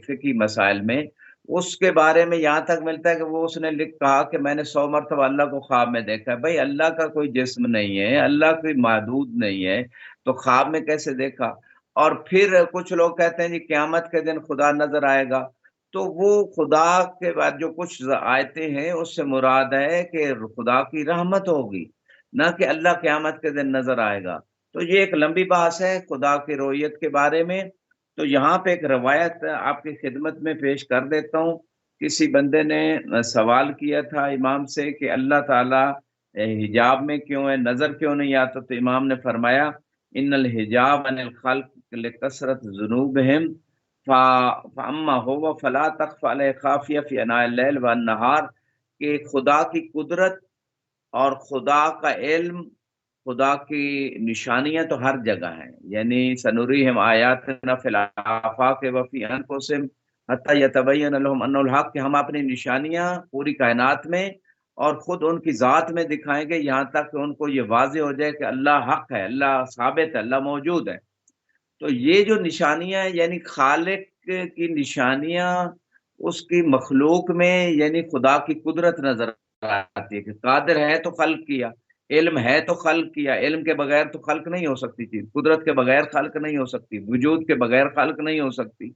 فقی مسائل میں، اس کے بارے میں یہاں تک ملتا ہے کہ وہ اس نے کہا کہ میں نے 100 مرتبہ اللہ کو خواب میں دیکھا ہے. بھائی اللہ کا کوئی جسم نہیں ہے، اللہ کوئی محدود نہیں ہے، تو خواب میں کیسے دیکھا؟ اور پھر کچھ لوگ کہتے ہیں جی قیامت کے دن خدا نظر آئے گا. تو وہ خدا کے بعد جو کچھ آیتیں ہیں اس سے مراد ہے کہ خدا کی رحمت ہوگی، نہ کہ اللہ قیامت کے دن نظر آئے گا. تو یہ ایک لمبی بحث ہے خدا کی رویت کے بارے میں. تو یہاں پہ ایک روایت آپ کی خدمت میں پیش کر دیتا ہوں. کسی بندے نے سوال کیا تھا امام سے کہ اللہ تعالیٰ حجاب میں کیوں ہے، نظر کیوں نہیں آتا؟ تو امام نے فرمایا ان الحجاب عن الخلق لکثرت ذنوبہم فاما هو فلا تخفى علیہ خافیہ فی اناء اللیل والنہار، کہ خدا کی قدرت اور خدا کا علم، خدا کی نشانیاں تو ہر جگہ ہیں. یعنی سنوریہم آیاتنا فی الآفاق وفی انفسہم حتی یتبین لہم انہ الحق، کہ ہم اپنی نشانیاں پوری کائنات میں اور خود ان کی ذات میں دکھائیں گے یہاں تک کہ ان کو یہ واضح ہو جائے کہ اللہ حق ہے، اللہ ثابت ہے، اللہ موجود ہے. تو یہ جو نشانیاں یعنی خالق کی نشانیاں، اس کی مخلوق میں یعنی خدا کی قدرت نظر آتی ہے کہ قادر ہے تو خلق کیا، علم ہے تو خلق کیا، علم کے بغیر تو خلق نہیں ہو سکتی چیز، قدرت کے بغیر خلق نہیں ہو سکتی، وجود کے بغیر خلق نہیں ہو سکتی۔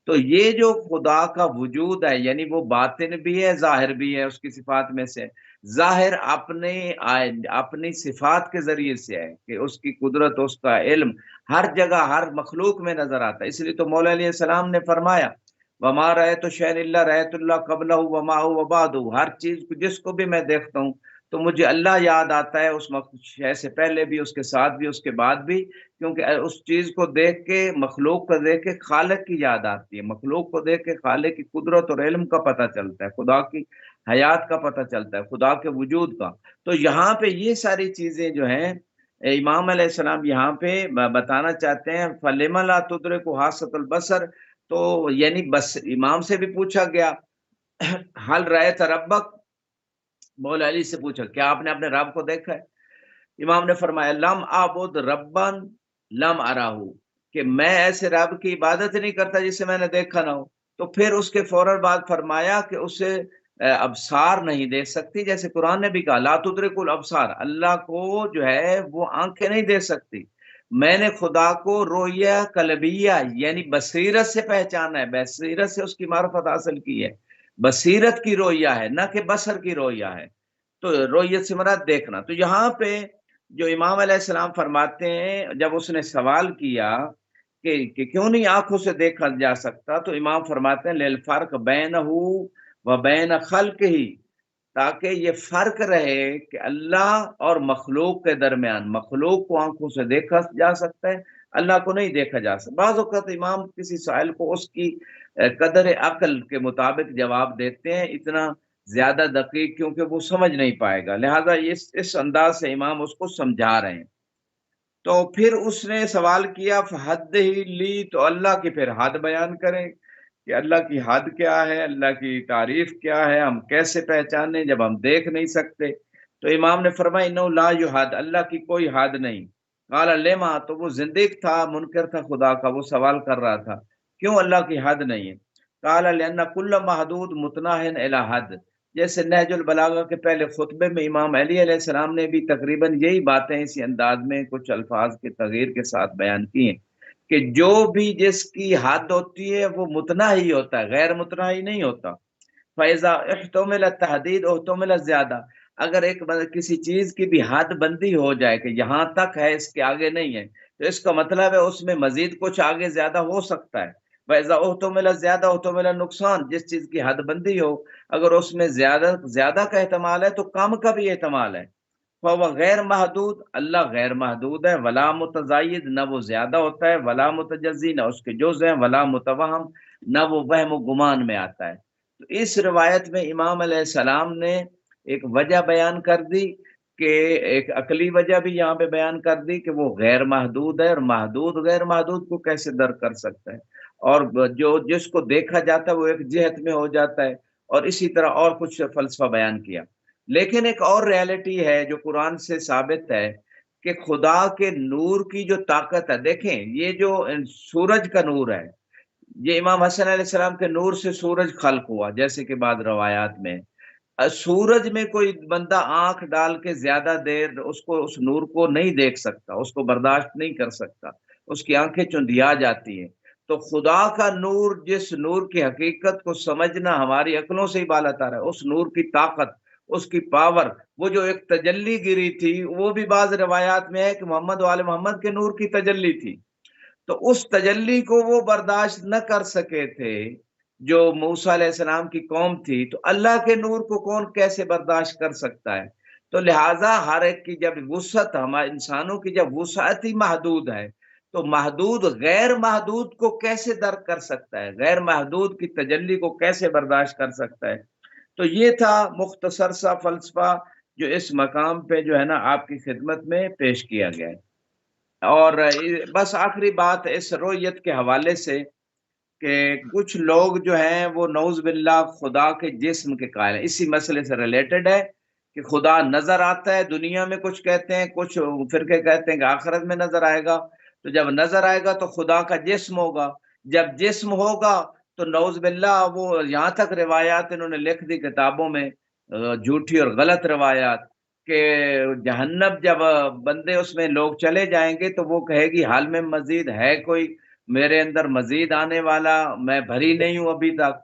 تو یہ جو خدا کا وجود ہے، یعنی وہ باطن بھی ہے ظاہر بھی ہے، اس کی صفات میں سے ظاہر اپنی صفات کے ذریعے سے ہے کہ اس کی قدرت، اس کا علم ہر جگہ ہر مخلوق میں نظر آتا ہے۔ اس لیے تو مولا علیہ السلام نے فرمایا وما رأیت شیئا الا رأیت اللہ قبلہ وما هو بعدہ، ہر چیز کو جس کو بھی میں دیکھتا ہوں تو مجھے اللہ یاد آتا ہے، اس شے سے پہلے بھی، اس کے ساتھ بھی، اس کے بعد بھی، کیونکہ اس چیز کو دیکھ کے، مخلوق کو دیکھ کے خالق کی یاد آتی ہے، مخلوق کو دیکھ کے خالق کی قدرت اور علم کا پتہ چلتا ہے، خدا کی حیات کا پتہ چلتا ہے، خدا کے وجود کا۔ تو یہاں پہ یہ ساری چیزیں جو ہیں امام علیہ السلام یہاں پہ بتانا چاہتے ہیں فَلِمَ لَا تُدْرِكُ حَاسَّةُ الْبَصَرِ، تو یعنی بس امام سے بھی پوچھا گیا حل رأیت ربک، مولا علی سے پوچھا کیا آپ نے اپنے رب کو دیکھا ہے؟ امام نے فرمایا لم اعبد ربن لم اراہو، کہ میں ایسے رب کی عبادت نہیں کرتا جسے میں نے دیکھا نہ ہو۔ تو پھر اس کے فوراً بعد فرمایا کہ اسے ابصار نہیں دیکھ سکتی، جیسے قرآن نے بھی کہا لا تدرک الابصار، اللہ کو جو ہے وہ آنکھیں نہیں دیکھ سکتی۔ میں نے خدا کو رؤیہ قلبیہ یعنی بصیرت سے پہچانا ہے، بصیرت سے اس کی معرفت حاصل کی ہے، بصیرت کی رؤیہ ہے، نہ کہ بصر کی رؤیہ ہے۔ تو رؤیت سے مراد دیکھنا۔ تو یہاں پہ جو امام علیہ السلام فرماتے ہیں جب اس نے سوال کیا کہ کیوں نہیں آنکھوں سے دیکھا جا سکتا، تو امام فرماتے ہیں للفرق بینہ و بین خلق ہی، تاکہ یہ فرق رہے کہ اللہ اور مخلوق کے درمیان، مخلوق کو آنکھوں سے دیکھا جا سکتا ہے، اللہ کو نہیں دیکھا جا سکتا۔ بعض اوقات امام کسی سائل کو اس کی قدر عقل کے مطابق جواب دیتے ہیں، اتنا زیادہ دقیق، کیونکہ وہ سمجھ نہیں پائے گا، لہذا اس انداز سے امام اس کو سمجھا رہے ہیں۔ تو پھر اس نے سوال کیا فحد ہی لی، تو اللہ کی پھر حد بیان کریں کہ اللہ کی حد کیا ہے، اللہ کی تعریف کیا ہے، ہم کیسے پہچانیں جب ہم دیکھ نہیں سکتے؟ تو امام نے فرمایا انہ لا یحد، اللہ کی کوئی حد نہیں۔ قال لما، تو وہ زندیق تھا، منکر تھا خدا کا، وہ سوال کر رہا تھا کیوں اللہ کی حد نہیں ہے؟ قال لأن کل محدود متناہ الی حد، جیسے نہج البلاغہ کے پہلے خطبے میں امام علی علیہ السلام نے بھی تقریباً یہی باتیں اسی انداز میں کچھ الفاظ کے تغیر کے ساتھ بیان کی ہیں کہ جو بھی جس کی حد ہوتی ہے وہ متناہی ہوتا ہے، غیر متناہی نہیں ہوتا۔ فیضا احتمل التحدید احتمل زیادہ، اگر ایک کسی چیز کی بھی حد بندی ہو جائے کہ یہاں تک ہے، اس کے آگے نہیں ہے، تو اس کا مطلب ہے اس میں مزید کچھ آگے زیادہ ہو سکتا ہے۔ فیضا احتمل زیادہ احتمل نقصان، جس چیز کی حد بندی ہو اگر اس میں زیادہ کا احتمال ہے تو کم کا بھی احتمال ہے۔ فهو غیر محدود، اللہ غیر محدود ہے، ولا متزاید، نہ وہ زیادہ ہوتا ہے، ولا متجزی، نہ اس کے جز ہیں، ولا متوہم، نہ وہ وہم و گمان میں آتا ہے۔ تو اس روایت میں امام علیہ السلام نے ایک وجہ بیان کر دی کہ ایک عقلی وجہ بھی یہاں پہ بیان کر دی کہ وہ غیر محدود ہے، اور محدود غیر محدود کو کیسے درک کر سکتا ہے، اور جو جس کو دیکھا جاتا ہے وہ ایک جہت میں ہو جاتا ہے، اور اسی طرح اور کچھ فلسفہ بیان کیا۔ لیکن ایک اور ریالٹی ہے جو قرآن سے ثابت ہے کہ خدا کے نور کی جو طاقت ہے، دیکھیں یہ جو سورج کا نور ہے، یہ امام حسن علیہ السلام کے نور سے سورج خلق ہوا، جیسے کہ بعض روایات میں سورج میں کوئی بندہ آنکھ ڈال کے زیادہ دیر اس نور کو نہیں دیکھ سکتا، اس کو برداشت نہیں کر سکتا، اس کی آنکھیں چندھیا جاتی ہیں۔ تو خدا کا نور، جس نور کی حقیقت کو سمجھنا ہماری عقلوں سے ہی بالاتر ہے، اس نور کی طاقت، اس کی پاور، وہ جو ایک تجلی گری تھی، وہ بھی بعض روایات میں ہے کہ محمد وآل محمد کے نور کی تجلی تھی، تو اس تجلی کو وہ برداشت نہ کر سکے تھے جو موسیٰ علیہ السلام کی قوم تھی، تو اللہ کے نور کو کون کیسے برداشت کر سکتا ہے؟ تو لہٰذا ہر ایک کی جب وسعت، ہمارے انسانوں کی جب وسعت ہی محدود ہے، تو محدود غیر محدود کو کیسے درک کر سکتا ہے، غیر محدود کی تجلی کو کیسے برداشت کر سکتا ہے؟ تو یہ تھا مختصر سا فلسفہ جو اس مقام پہ جو ہے نا آپ کی خدمت میں پیش کیا گیا ہے۔ اور بس آخری بات اس رؤیت کے حوالے سے کہ کچھ لوگ جو ہیں وہ نعوذ باللہ خدا کے جسم کے قائل ہیں، اسی مسئلے سے ریلیٹڈ ہے کہ خدا نظر آتا ہے دنیا میں، کچھ کہتے ہیں، کچھ فرقے کہتے ہیں کہ آخرت میں نظر آئے گا، تو جب نظر آئے گا تو خدا کا جسم ہوگا، جب جسم ہوگا تو نعوذ باللہ وہ یہاں تک روایات انہوں نے لکھ دی کتابوں میں جھوٹی اور غلط روایات کہ جہنم جب بندے اس میں لوگ چلے جائیں گے تو وہ کہے گی حال میں مزید ہے کوئی، میرے اندر مزید آنے والا، میں بھری نہیں ہوں ابھی تک۔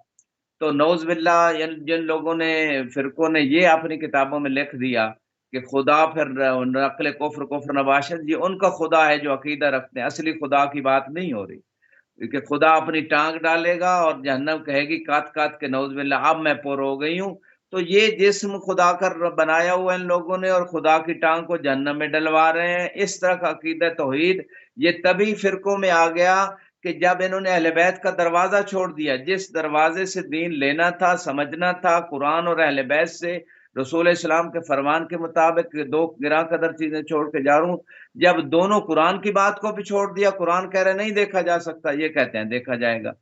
تو نعوذ باللہ جن لوگوں نے فرقوں نے یہ اپنی کتابوں میں لکھ دیا کہ خدا پھر نقل کفر کفر نباشد، یہ ان کا خدا ہے جو عقیدہ رکھتے ہیں، اصلی خدا کی بات نہیں ہو رہی کہ خدا اپنی ٹانگ ڈالے گا اور جہنم کہے گی کات کات کے نعوذ باللہ اب میں پر ہو گئی ہوں۔ تو یہ جسم خدا کر بنایا ہوا ان لوگوں نے اور خدا کی ٹانگ کو جہنم میں ڈلوا رہے ہیں، اس طرح کا عقیدہ توحید یہ تبھی فرقوں میں آ گیا کہ جب انہوں نے اہل بیت کا دروازہ چھوڑ دیا، جس دروازے سے دین لینا تھا سمجھنا تھا قرآن اور اہل بیت سے، رسول اسلام کے فرمان کے مطابق دو گراں قدر چیزیں چھوڑ کے جا رہا ہوں، جب دونوں قرآن کی بات کو بھی چھوڑ دیا، قرآن کہہ رہے نہیں دیکھا جا سکتا، یہ کہتے ہیں دیکھا جائے گا۔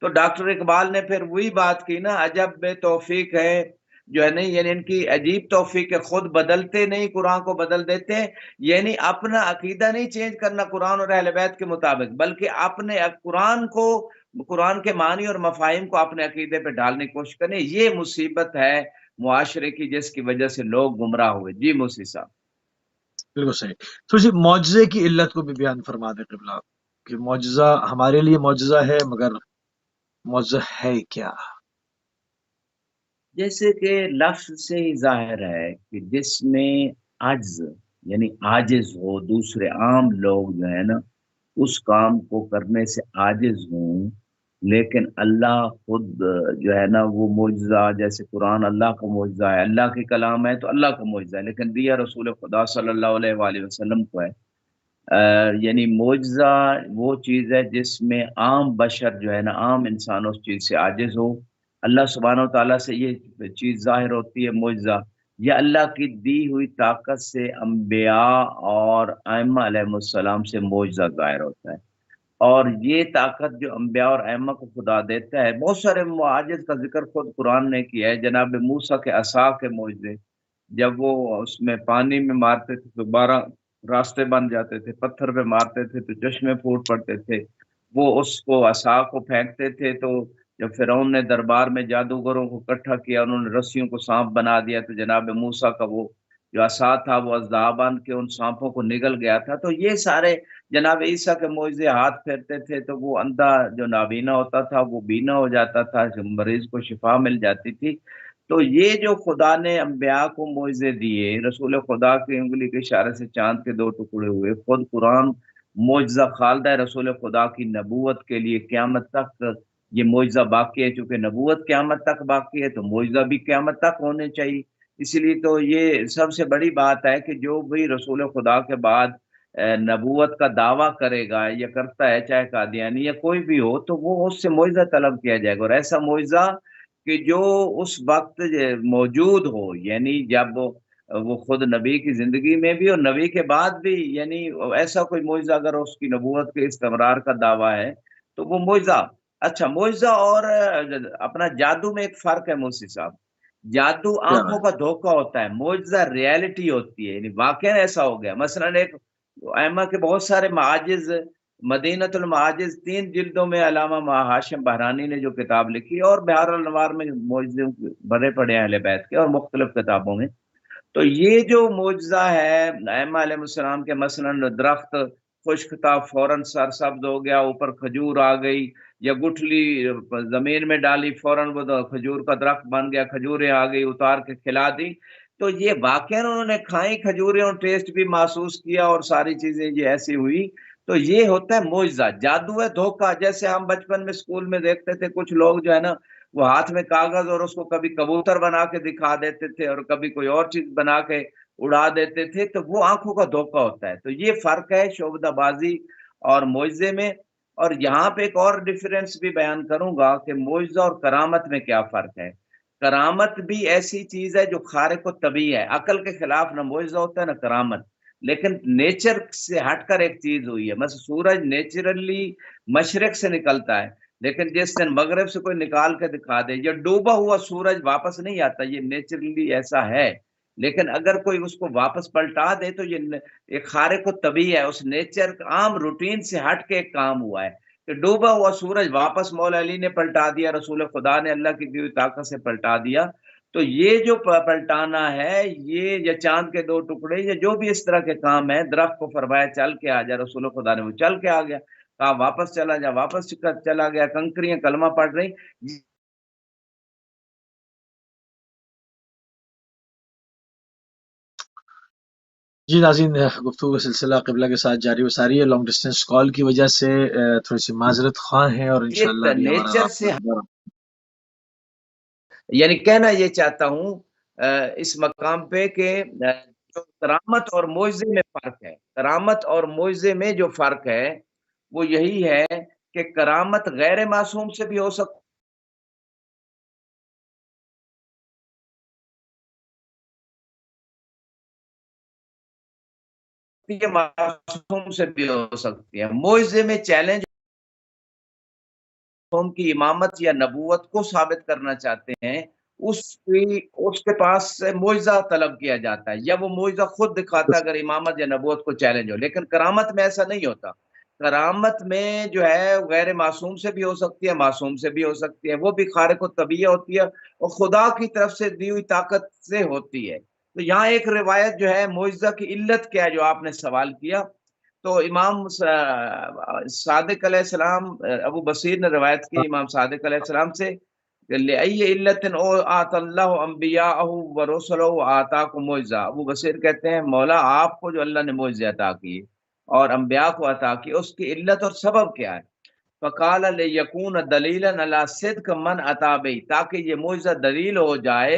تو ڈاکٹر اقبال نے پھر وہی بات کی نا، عجب بے توفیق ہے جو ہے نہیں، یعنی ان کی عجیب توفیق ہے، خود بدلتے نہیں قرآن کو بدل دیتے، یعنی اپنا عقیدہ نہیں چینج کرنا قرآن اور اہل بیت کے مطابق، بلکہ اپنے قرآن کو، قرآن کے معنی اور مفاہیم کو اپنے عقیدے پہ ڈالنے کی کوشش کریں۔ یہ مصیبت ہے معاشرے کی جس کی وجہ سے لوگ گمراہ ہوئے۔ جی موسی صاحب۔ بالکل صحیح۔ تو جی معجزے کی علت کو بھی بیان فرما دیں قبلہ، کہ معجزہ ہمارے لیے معجزہ ہے، مگر معجزہ ہے کیا؟ جیسے کہ لفظ سے ہی ظاہر ہے کہ جس میں عجز یعنی عاجز ہو، دوسرے عام لوگ جو ہے نا اس کام کو کرنے سے عاجز ہوں، لیکن اللہ خود جو ہے نا وہ معجزہ، جیسے قرآن اللہ کا معجزہ ہے، اللہ کی کلام ہے تو اللہ کا معجزہ ہے، لیکن دیا رسول خدا صلی اللہ علیہ وآلہ وسلم کو ہے۔ یعنی معجزہ وہ چیز ہے جس میں عام بشر جو ہے نا، عام انسان اس چیز سے عاجز ہو، اللہ سبحانہ و تعالیٰ سے یہ چیز ظاہر ہوتی ہے معجزہ، یا اللہ کی دی ہوئی طاقت سے انبیاء اور ائمہ علیہ السلام سے معجزہ ظاہر ہوتا ہے۔ اور یہ طاقت جو انبیاء اور ائمہ کو خدا دیتا ہے، بہت سارے معاجز کا ذکر خود قرآن نے کیا ہے، جناب موسیٰ کے عصا کے معجزے، جب وہ اس میں پانی میں مارتے تھے تو 12 راستے بن جاتے تھے، پتھر پہ مارتے تھے تو چشمے پھوٹ پڑتے تھے، وہ اس کو عصا کو پھینکتے تھے تو جب فرعون نے دربار میں جادوگروں کو اکٹھا کیا، انہوں نے رسیوں کو سانپ بنا دیا تو جناب موسیٰ کا وہ جو عصا تھا وہ اژدھا کے ان سانپوں کو نگل گیا تھا۔ تو یہ سارے جناب عیسیٰ کے معجزے، ہاتھ پھیرتے تھے تو وہ اندھا جو نابینا ہوتا تھا وہ بینا ہو جاتا تھا، مریض کو شفا مل جاتی تھی۔ تو یہ جو خدا نے انبیاء کو معجزے دیے، رسول خدا کی انگلی کے اشارے سے چاند کے 2 ٹکڑے ہوئے، خود قرآن معجزہ خالدہ ہے رسول خدا کی نبوت کے لیے، قیامت تک یہ معجزہ باقی ہے، چونکہ نبوت قیامت تک باقی ہے تو معجزہ بھی قیامت تک ہونے چاہیے۔ اس لیے تو یہ سب سے بڑی بات ہے کہ جو بھی رسول خدا کے بعد نبوت کا دعویٰ کرے گا یا کرتا ہے، چاہے قادیانی یا کوئی بھی ہو، تو وہ اس سے معجزہ طلب کیا جائے گا، اور ایسا معجزہ کہ جو اس وقت موجود ہو، یعنی جب وہ خود نبی کی زندگی میں بھی اور نبی کے بعد بھی، یعنی ایسا کوئی معجزہ اگر اس کی نبوت کے استمرار کا دعویٰ ہے تو وہ معجزہ۔ اچھا، معجزہ اور اپنا جادو میں ایک فرق ہے موسی صاحب۔ جادو کیا آنکھوں ہے؟ کا دھوکہ ہوتا ہے، معجزہ ریالٹی ہوتی ہے، یعنی واقعا ایسا ہو گیا۔ مثلا ایک ائمہ کے بہت سارے معاجز، مدینۃ المعاجز 3 جلدوں میں علامہ ہاشم بہرانی نے جو کتاب لکھی، اور بہار الانوار میں معجزے بھرے پڑے ہیں اہل بیت کے اور مختلف کتابوں میں۔ تو یہ جو معجزہ ہے ائمہ علیہ السلام کے، مثلا درخت خشک تھا فوراً سر سبز ہو گیا، اوپر کھجور آ گئی، یا گٹھلی زمین میں ڈالی فوراً وہ کھجور کا درخت بن گیا، کھجوریں آ گئی اتار کے کھلا دی، تو یہ واقعا انہوں نے کھائی کھجوریں اور ٹیسٹ بھی محسوس کیا اور ساری چیزیں یہ ایسی ہوئی، تو یہ ہوتا ہے معجزہ۔ جادو ہے دھوکہ، جیسے ہم بچپن میں اسکول میں دیکھتے تھے کچھ لوگ جو ہے نا وہ ہاتھ میں کاغذ اور اس کو کبھی کبوتر بنا کے دکھا دیتے تھے اور کبھی کوئی اور چیز بنا کے اڑا دیتے تھے، تو وہ آنکھوں کا دھوکہ ہوتا ہے۔ تو یہ فرق ہے شعبدہ بازی اور معجزے میں۔ اور یہاں پہ ایک اور ڈیفرنس بھی بیان کروں گا کہ معجزہ اور کرامت میں کیا فرق ہے۔ کرامت بھی ایسی چیز ہے جو خارق و طبیعی ہے، عقل کے خلاف نہ معجزہ ہوتا ہے نہ کرامت، لیکن نیچر سے ہٹ کر ایک چیز ہوئی ہے۔ مثلا سورج نیچرلی مشرق سے نکلتا ہے، لیکن جس دن مغرب سے کوئی نکال کے دکھا دے، یا ڈوبا ہوا سورج واپس نہیں آتا، یہ نیچرلی ایسا ہے، لیکن اگر کوئی اس کو واپس پلٹا دے تو یہ ایک خارق و طبیعی ہے، اس نیچر عام روٹین سے ہٹ کے ایک کام ہوا ہے کہ ڈوبا ہوا سورج واپس مولا علی نے پلٹا دیا، رسول خدا نے اللہ کی دی ہوئی طاقت سے پلٹا دیا۔ تو یہ جو پلٹانا ہے، یہ یا چاند کے دو ٹکڑے یا جو بھی اس طرح کے کام ہے، درخت کو فرمایا چل کے آ جا، رسول خدا نے وہ چل کے آ گیا، کہا واپس چلا جا، واپس چلا گیا، کنکریاں کلمہ پڑھ رہی۔ جی ناظرین، گفتگو کا سلسلہ قبلہ کے ساتھ جاری و ساری ہے۔ لانگ ڈسٹینس کال کی وجہ سے تھوڑی سی معذرت خواہ ہیں، اور انشاءاللہ ابھی ہمارا نیچر سے، یعنی کہنا یہ چاہتا ہوں اس مقام پہ کہ جو کرامت اور معجزے میں فرق ہے، کرامت اور معجزے میں جو فرق ہے وہ یہی ہے کہ کرامت غیر معصوم سے بھی ہو سکتی ہے، معصوم سے بھی ہو سکتی ہے۔ معجزے میں چیلنج قوم کی امامت یا نبوت کو ثابت کرنا چاہتے ہیں، اس کے پاس سے معجزہ طلب کیا جاتا ہے، یا وہ معجزہ خود دکھاتا ہے اگر امامت یا نبوت کو چیلنج ہو۔ لیکن کرامت میں ایسا نہیں ہوتا۔ کرامت میں جو ہے غیر معصوم سے بھی ہو سکتی ہے، معصوم سے بھی ہو سکتی ہے، وہ بھی خارق الطبیعہ ہوتی ہے اور خدا کی طرف سے دی ہوئی طاقت سے ہوتی ہے۔ تو یہاں ایک روایت جو ہے معجزہ کی علت کیا ہے، جو آپ نے سوال کیا، تو امام صادق علیہ السلام، ابو بصیر نے روایت کی امام صادق علیہ السلام سے، لِأَيِّ عِلَّةٍ آتَ اللَّهُ أَنبِيَاءَهُ وَرُسُلَهُ وَآتَاكُم مُعْجِزَةً۔ ابو بصیر کہتے ہیں مولا آپ کو جو اللہ نے معجزے عطا کی اور انبیاء کو عطا کی، اس کی علت اور سبب کیا ہے؟ فَقَالَ لِيَكُونَ دَلِيلًا عَلَى صِدْقِ مَنْ أَتَىٰ بِهِ، تاکہ یہ معجزہ دلیل ہو جائے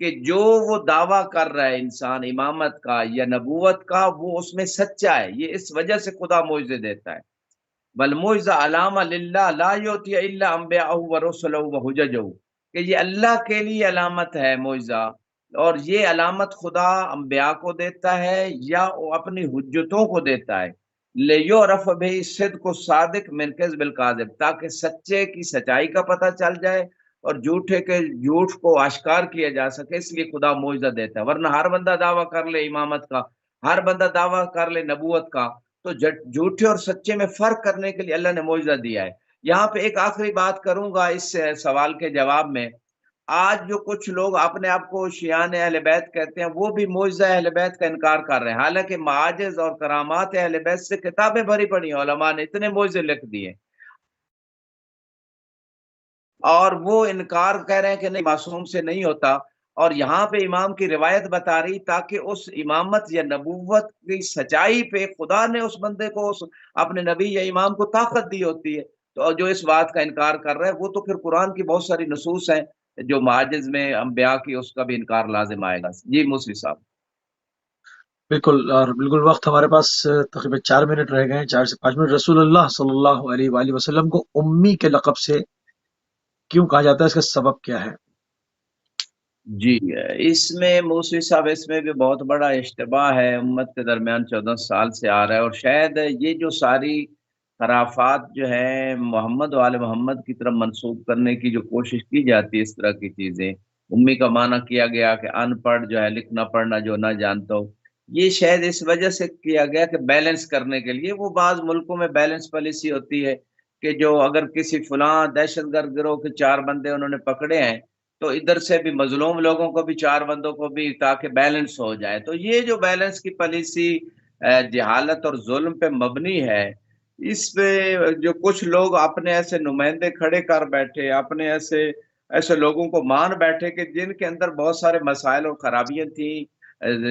کہ جو وہ دعویٰ کر رہا ہے انسان امامت کا یا نبوت کا، وہ اس میں سچا ہے، یہ اس وجہ سے خدا معجزے دیتا ہے۔ والمعجزہ علامہ للہ لا یؤتی الا انبیاءہ ورسلہ وحججہ، کہ یہ اللہ کے لیے علامت ہے معجزہ، اور یہ علامت خدا انبیاء کو دیتا ہے یا وہ اپنی حجتوں کو دیتا ہے۔ لیعرف بہ صدق الصادق من کذب الکاذب، تاکہ سچے کی سچائی کا پتہ چل جائے اور جھوٹے کے جھوٹ کو آشکار کیا جا سکے، اس لیے خدا معجزہ دیتا ہے۔ ورنہ ہر بندہ دعویٰ کر لے امامت کا، ہر بندہ دعویٰ کر لے نبوت کا، تو جھوٹے اور سچے میں فرق کرنے کے لیے اللہ نے معجزہ دیا ہے۔ یہاں پہ ایک آخری بات کروں گا اس سوال کے جواب میں۔ آج جو کچھ لوگ اپنے آپ کو شیعان اہل بیت کہتے ہیں، وہ بھی معجزہ اہل بیت کا انکار کر رہے ہیں، حالانکہ معاجز اور کرامات اہل بیت سے کتابیں بھری پڑی ہیں، علماء نے اتنے معجزے لکھ دیے، اور وہ انکار کہہ رہے ہیں کہ نہیں، معصوم سے نہیں ہوتا۔ اور یہاں پہ امام کی روایت بتا رہی تاکہ اس امامت یا نبوت کی سچائی پہ خدا نے اس بندے کو، اپنے نبی یا امام کو طاقت دی ہوتی ہے۔ تو جو اس بات کا انکار کر رہا ہے، وہ تو پھر قرآن کی بہت ساری نصوص ہیں جو معاجز میں انبیاء کی، اس کا بھی انکار لازم آئے گا۔ جی موسوی صاحب۔ بالکل، اور بالکل وقت ہمارے پاس تقریباً 4 منٹ رہ گئے ہیں، 4 سے 5 منٹ۔ رسول اللہ صلی اللہ علیہ وآلہ وسلم کو امی کے لقب سے کیوں کہا جاتا ہے، اس کا سبب کیا ہے؟ جی، اس میں موسوی صاحب، اس میں بھی بہت بڑا اشتباہ ہے، امت کے درمیان 14 سال سے آ رہا ہے، اور شاید یہ جو ساری خرافات جو ہے محمد و آل محمد کی طرف منسوب کرنے کی جو کوشش کی جاتی ہے، اس طرح کی چیزیں، امی کا معنی کیا گیا کہ ان پڑھ جو ہے، لکھنا پڑھنا جو نہ جانتا ہو، یہ شاید اس وجہ سے کیا گیا کہ بیلنس کرنے کے لیے، وہ بعض ملکوں میں بیلنس پالیسی ہوتی ہے کہ جو اگر کسی فلاں دہشت گرد گروہ کے 4 بندے انہوں نے پکڑے ہیں، تو ادھر سے بھی مظلوم لوگوں کو بھی 4 بندوں کو بھی، تاکہ بیلنس ہو جائے۔ تو یہ جو بیلنس کی پالیسی جہالت اور ظلم پہ مبنی ہے، اس پہ جو کچھ لوگ اپنے ایسے نمائندے کھڑے کر بیٹھے، اپنے ایسے لوگوں کو مان بیٹھے کہ جن کے اندر بہت سارے مسائل اور خرابیاں تھیں،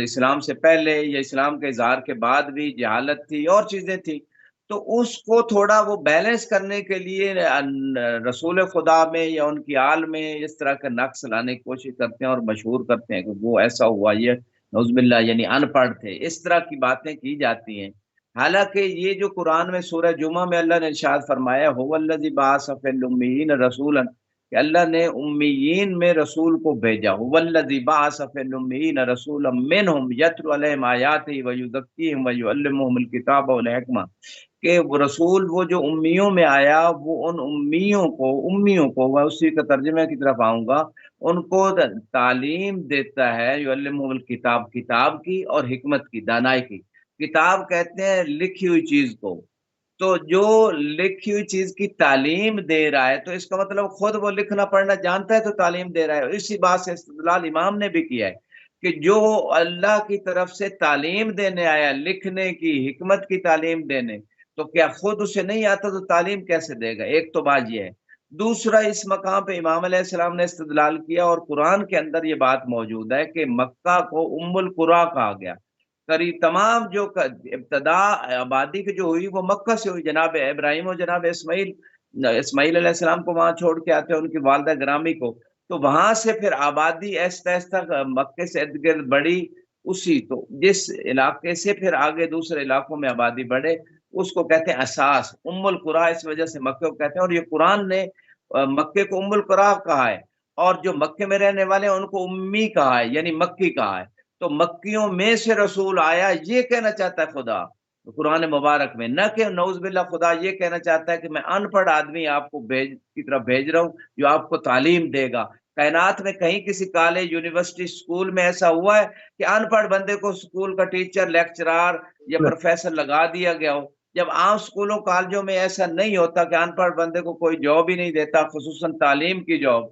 اسلام سے پہلے یا اسلام کے اظہار کے بعد بھی جہالت تھی اور چیزیں تھیں، تو اس کو تھوڑا وہ بیلنس کرنے کے لیے رسول خدا میں یا ان کی آل میں اس طرح کا نقص لانے کی کوشش کرتے ہیں اور مشہور کرتے ہیں کہ وہ ایسا ہوا، یہ نعوذ باللہ یعنی ان پڑھ تھے، اس طرح کی باتیں کی جاتی ہیں۔ حالانکہ یہ جو قرآن میں سورہ جمعہ میں اللہ نے ارشاد فرمایا، هو الذی بعث فی الامیین رسولا، کہ اللہ نے امیین میں رسول کو بھیجا، هو الذی بعث فی الامیین رسولا منہم یتلو علیہم آیاتہ ویزکیہم ویعلمہم الکتاب والحکمہ، کہ وہ رسول وہ جو امیوں میں آیا، وہ ان امیوں کو میں اسی کا ترجمے کی طرف آؤں گا، ان کو تعلیم دیتا ہے، یعلمہم الکتاب، کتاب کی اور حکمت کی، دانائی کی۔ کتاب کہتے ہیں لکھی ہوئی چیز کو، تو جو لکھی ہوئی چیز کی تعلیم دے رہا ہے تو اس کا مطلب خود وہ لکھنا پڑھنا جانتا ہے تو تعلیم دے رہا ہے. اسی بات سے استدلال امام نے بھی کیا ہے کہ جو اللہ کی طرف سے تعلیم دینے آیا، لکھنے کی، حکمت کی تعلیم دینے، تو کیا خود اسے نہیں آتا تو تعلیم کیسے دے گا؟ ایک تو بات یہ ہے. دوسرا، اس مقام پہ امام علیہ السلام نے استدلال کیا اور قرآن کے اندر یہ بات موجود ہے کہ مکہ کو ام القریٰ کہا گیا. قریب تمام جو ابتدا آبادی کی جو ہوئی وہ مکہ سے ہوئی. جناب ابراہیم اور جناب اسماعیل علیہ السلام کو وہاں چھوڑ کے آتے ہیں، ان کی والدہ گرامی کو، تو وہاں سے پھر آبادی ایسا ایسا مکے سے ارد گرد بڑھی. اسی تو جس علاقے سے پھر آگے دوسرے علاقوں میں آبادی بڑھے اس کو کہتے ہیں اساس. ام القریٰ اس وجہ سے مکے کو کہتے ہیں، اور یہ قرآن نے مکے کو ام القریٰ کہا ہے، اور جو مکے میں رہنے والے ہیں ان کو امی کہا ہے، یعنی مکی کہا ہے. تو مکیوں میں سے رسول آیا، یہ کہنا چاہتا ہے خدا قرآن مبارک میں، نہ کہ نعوذ باللہ خدا یہ کہنا چاہتا ہے کہ میں ان پڑھ آدمی آپ کو کی طرف بھیج رہا ہوں جو آپ کو تعلیم دے گا. کائنات میں کہیں کسی کالج، یونیورسٹی، اسکول میں ایسا ہوا ہے کہ ان پڑھ بندے کو اسکول کا ٹیچر، لیکچرار یا پروفیسر لگا دیا گیا ہو؟ جب عام اسکولوں کالجوں میں ایسا نہیں ہوتا کہ ان پڑھ بندے کو کوئی جاب ہی نہیں دیتا، خصوصاً تعلیم کی جاب،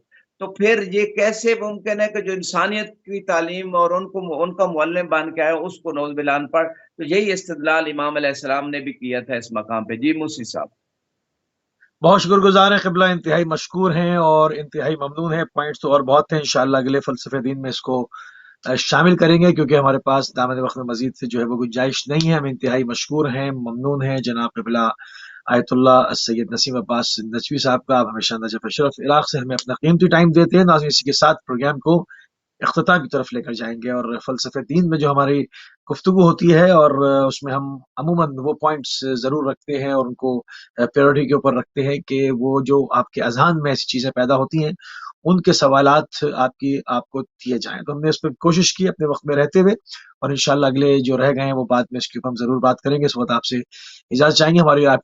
تو پھر یہ کیسے ممکن ہے کہ جو انسانیت کی تعلیم اور ان کا معلم بن کے آئے اس کو نعوذ باللہ ان پڑھ؟ تو یہی استدلال امام علیہ السلام نے بھی کیا تھا اس مقام پہ. جی موسی صاحب. بہت شکر گزار ہیں قبلہ، انتہائی مشکور ہیں اور انتہائی ممنون ہیں. پوائنٹس تو اور بہت ہیں، انشاءاللہ اگلے فلسفہ دین میں اس کو شامل کریں گے کیونکہ ہمارے پاس دامن وقت میں مزید سے جو ہے وہ گنجائش نہیں ہے. ہم انتہائی مشکور ہیں، ممنون ہیں جناب قبلہ آیت اللہ سید نسیم عباس نجوی صاحب کا. آپ ہمیشہ نجف اشرف عراق سے ہمیں اپنا قیمتی ٹائم دیتے ہیں. ناظرین اسی کے ساتھ پروگرام کو اختتام کی طرف لے کر جائیں گے، اور فلسفہ دین میں جو ہماری گفتگو ہوتی ہے اور اس میں ہم عموماً وہ پوائنٹس ضرور رکھتے ہیں اور ان کو پیورٹی کے اوپر رکھتے ہیں کہ وہ جو آپ کے اذہان میں ایسی چیزیں پیدا ہوتی ہیں ان کے سوالات آپ کو دیے جائیں. تو ہم نے اس پہ کوشش کی اپنے وقت میں رہتے ہوئے، اور انشاءاللہ اگلے جو رہ گئے ہیں وہ بعد میں اس کے اوپر ہم ضرور بات کریں گے. اس وقت آپ سے اجازت چاہیں گے. ہماری آپ